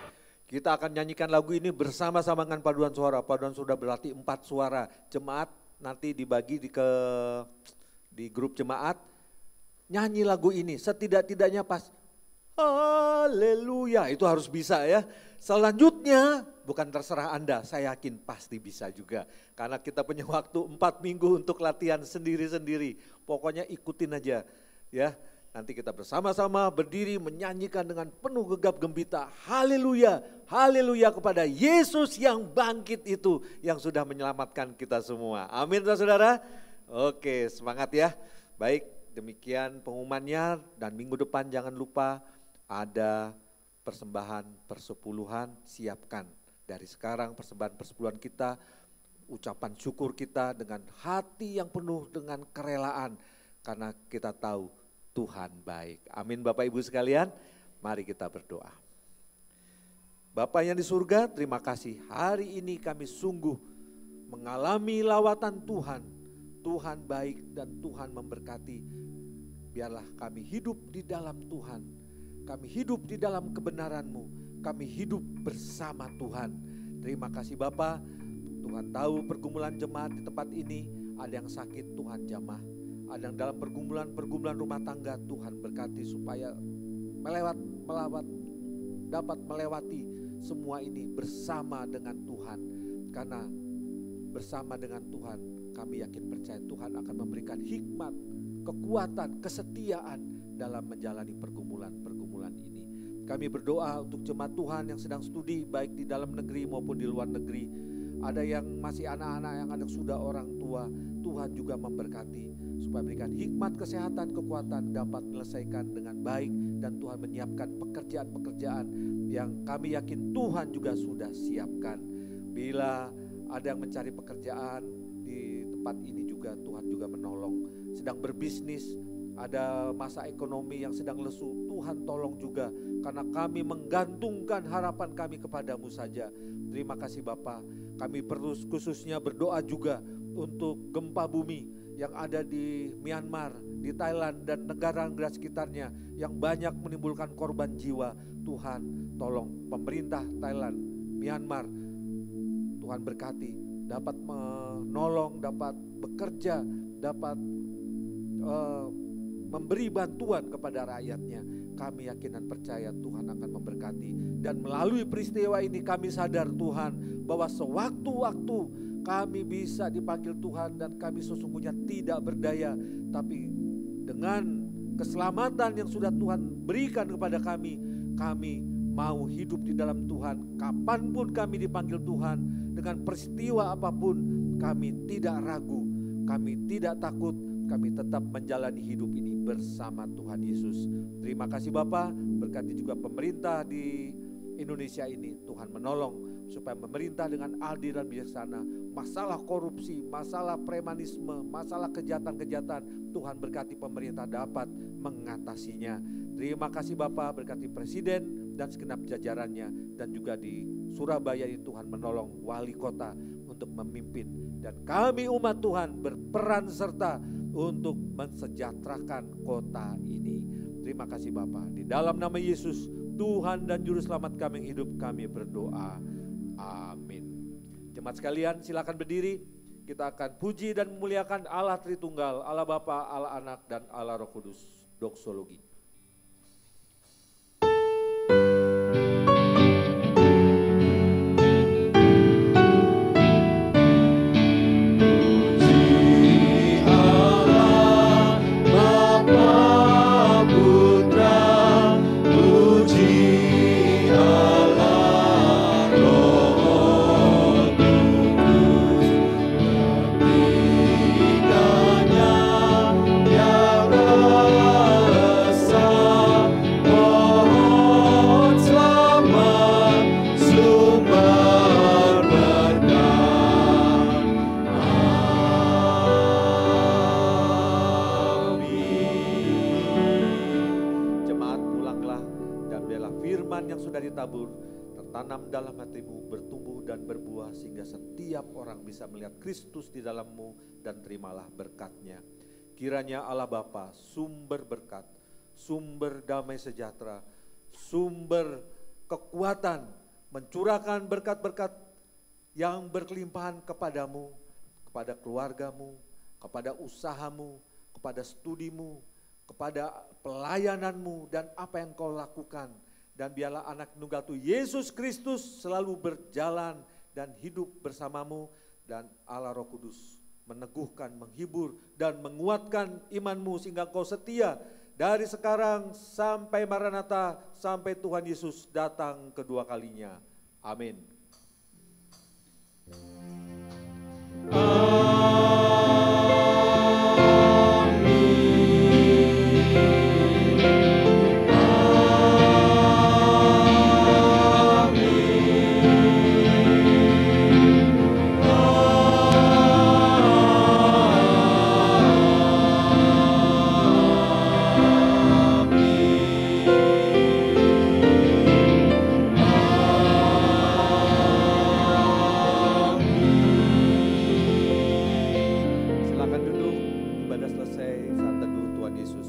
Kita akan nyanyikan lagu ini bersama-sama dengan paduan suara. Paduan sudah berlatih 4 suara. Jemaat nanti dibagi di grup jemaat. Nyanyi lagu ini setidak-tidaknya pas haleluya. Itu harus bisa ya. Selanjutnya bukan terserah Anda, saya yakin pasti bisa juga. Karena kita punya waktu 4 minggu untuk latihan sendiri-sendiri. Pokoknya ikutin aja ya. Nanti kita bersama-sama berdiri menyanyikan dengan penuh gegap gempita. Haleluya, haleluya kepada Yesus yang bangkit itu. Yang sudah menyelamatkan kita semua. Amin saudara. Oke semangat ya. Baik demikian pengumumannya. Dan minggu depan jangan lupa ada persembahan persepuluhan. Siapkan dari sekarang persembahan persepuluhan kita. Ucapan syukur kita dengan hati yang penuh dengan kerelaan. Karena kita tahu Tuhan baik. Amin Bapak Ibu sekalian, mari kita berdoa. Bapa yang di surga, terima kasih hari ini kami sungguh mengalami lawatan Tuhan. Tuhan baik dan Tuhan memberkati. Biarlah kami hidup di dalam Tuhan, kami hidup di dalam kebenaran-Mu, kami hidup bersama Tuhan. Terima kasih Bapa. Tuhan tahu pergumulan jemaat di tempat ini, ada yang sakit Tuhan jamah, ada yang dalam pergumulan rumah tangga, Tuhan berkati supaya dapat melewati semua ini bersama dengan Tuhan. Karena bersama dengan Tuhan kami yakin percaya Tuhan akan memberikan hikmat, kekuatan, kesetiaan dalam menjalani pergumulan ini. Kami berdoa untuk jemaat Tuhan yang sedang studi baik di dalam negeri maupun di luar negeri. Ada yang masih anak-anak, yang ada sudah orang tua, Tuhan juga memberkati supaya berikan hikmat, kesehatan, kekuatan dapat menyelesaikan dengan baik, dan Tuhan menyiapkan pekerjaan-pekerjaan yang kami yakin Tuhan juga sudah siapkan. Bila ada yang mencari pekerjaan di tempat ini juga, Tuhan juga menolong. Sedang berbisnis, ada masa ekonomi yang sedang lesu, Tuhan tolong juga, karena kami menggantungkan harapan kami kepadamu saja. Terima kasih Bapa. Kami perlu khususnya berdoa juga untuk gempa bumi yang ada di Myanmar, di Thailand dan negara-negara sekitarnya yang banyak menimbulkan korban jiwa. Tuhan tolong pemerintah Thailand, Myanmar, Tuhan berkati, dapat menolong, dapat bekerja, dapat memberi bantuan kepada rakyatnya. Kami yakin dan percaya Tuhan akan memberkati. Dan melalui peristiwa ini kami sadar Tuhan bahwa sewaktu-waktu kami bisa dipanggil Tuhan dan kami sesungguhnya tidak berdaya. Tapi dengan keselamatan yang sudah Tuhan berikan kepada kami, kami mau hidup di dalam Tuhan. Kapanpun kami dipanggil Tuhan, dengan peristiwa apapun, kami tidak ragu, kami tidak takut, kami tetap menjalani hidup ini bersama Tuhan Yesus. Terima kasih Bapa, berkati juga pemerintah di Indonesia ini. Tuhan menolong supaya pemerintah dengan adil dan bijaksana, masalah korupsi, masalah premanisme, masalah kejahatan-kejahatan, Tuhan berkati pemerintah dapat mengatasinya. Terima kasih Bapa, berkati Presiden dan segenap jajarannya, dan juga di Surabaya ini Tuhan menolong wali kota untuk memimpin, dan kami umat Tuhan berperan serta untuk mensejahterakan kota ini. Terima kasih Bapa. Di dalam nama Yesus, Tuhan dan Juru Selamat kami yang hidup, kami berdoa. Amin. Jemaat sekalian, silakan berdiri. Kita akan puji dan memuliakan Allah Tritunggal, Allah Bapa, Allah Anak, dan Allah Roh Kudus. Doksologi. Tertanam dalam hatimu, bertumbuh dan berbuah sehingga setiap orang bisa melihat Kristus di dalammu, dan terimalah berkat-Nya. Kiranya Allah Bapa, sumber berkat, sumber damai sejahtera, sumber kekuatan, mencurahkan berkat-berkat yang berkelimpahan kepadamu, kepada keluargamu, kepada usahamu, kepada studimu, kepada pelayananmu, dan apa yang kau lakukan. Dan biarlah anak tunggal Tuhan Yesus Kristus selalu berjalan dan hidup bersamamu, dan Allah Roh Kudus meneguhkan, menghibur, dan menguatkan imanmu sehingga kau setia dari sekarang sampai Maranatha, sampai Tuhan Yesus datang kedua kalinya. Amin. selesai saat teduh, Tuhan Yesus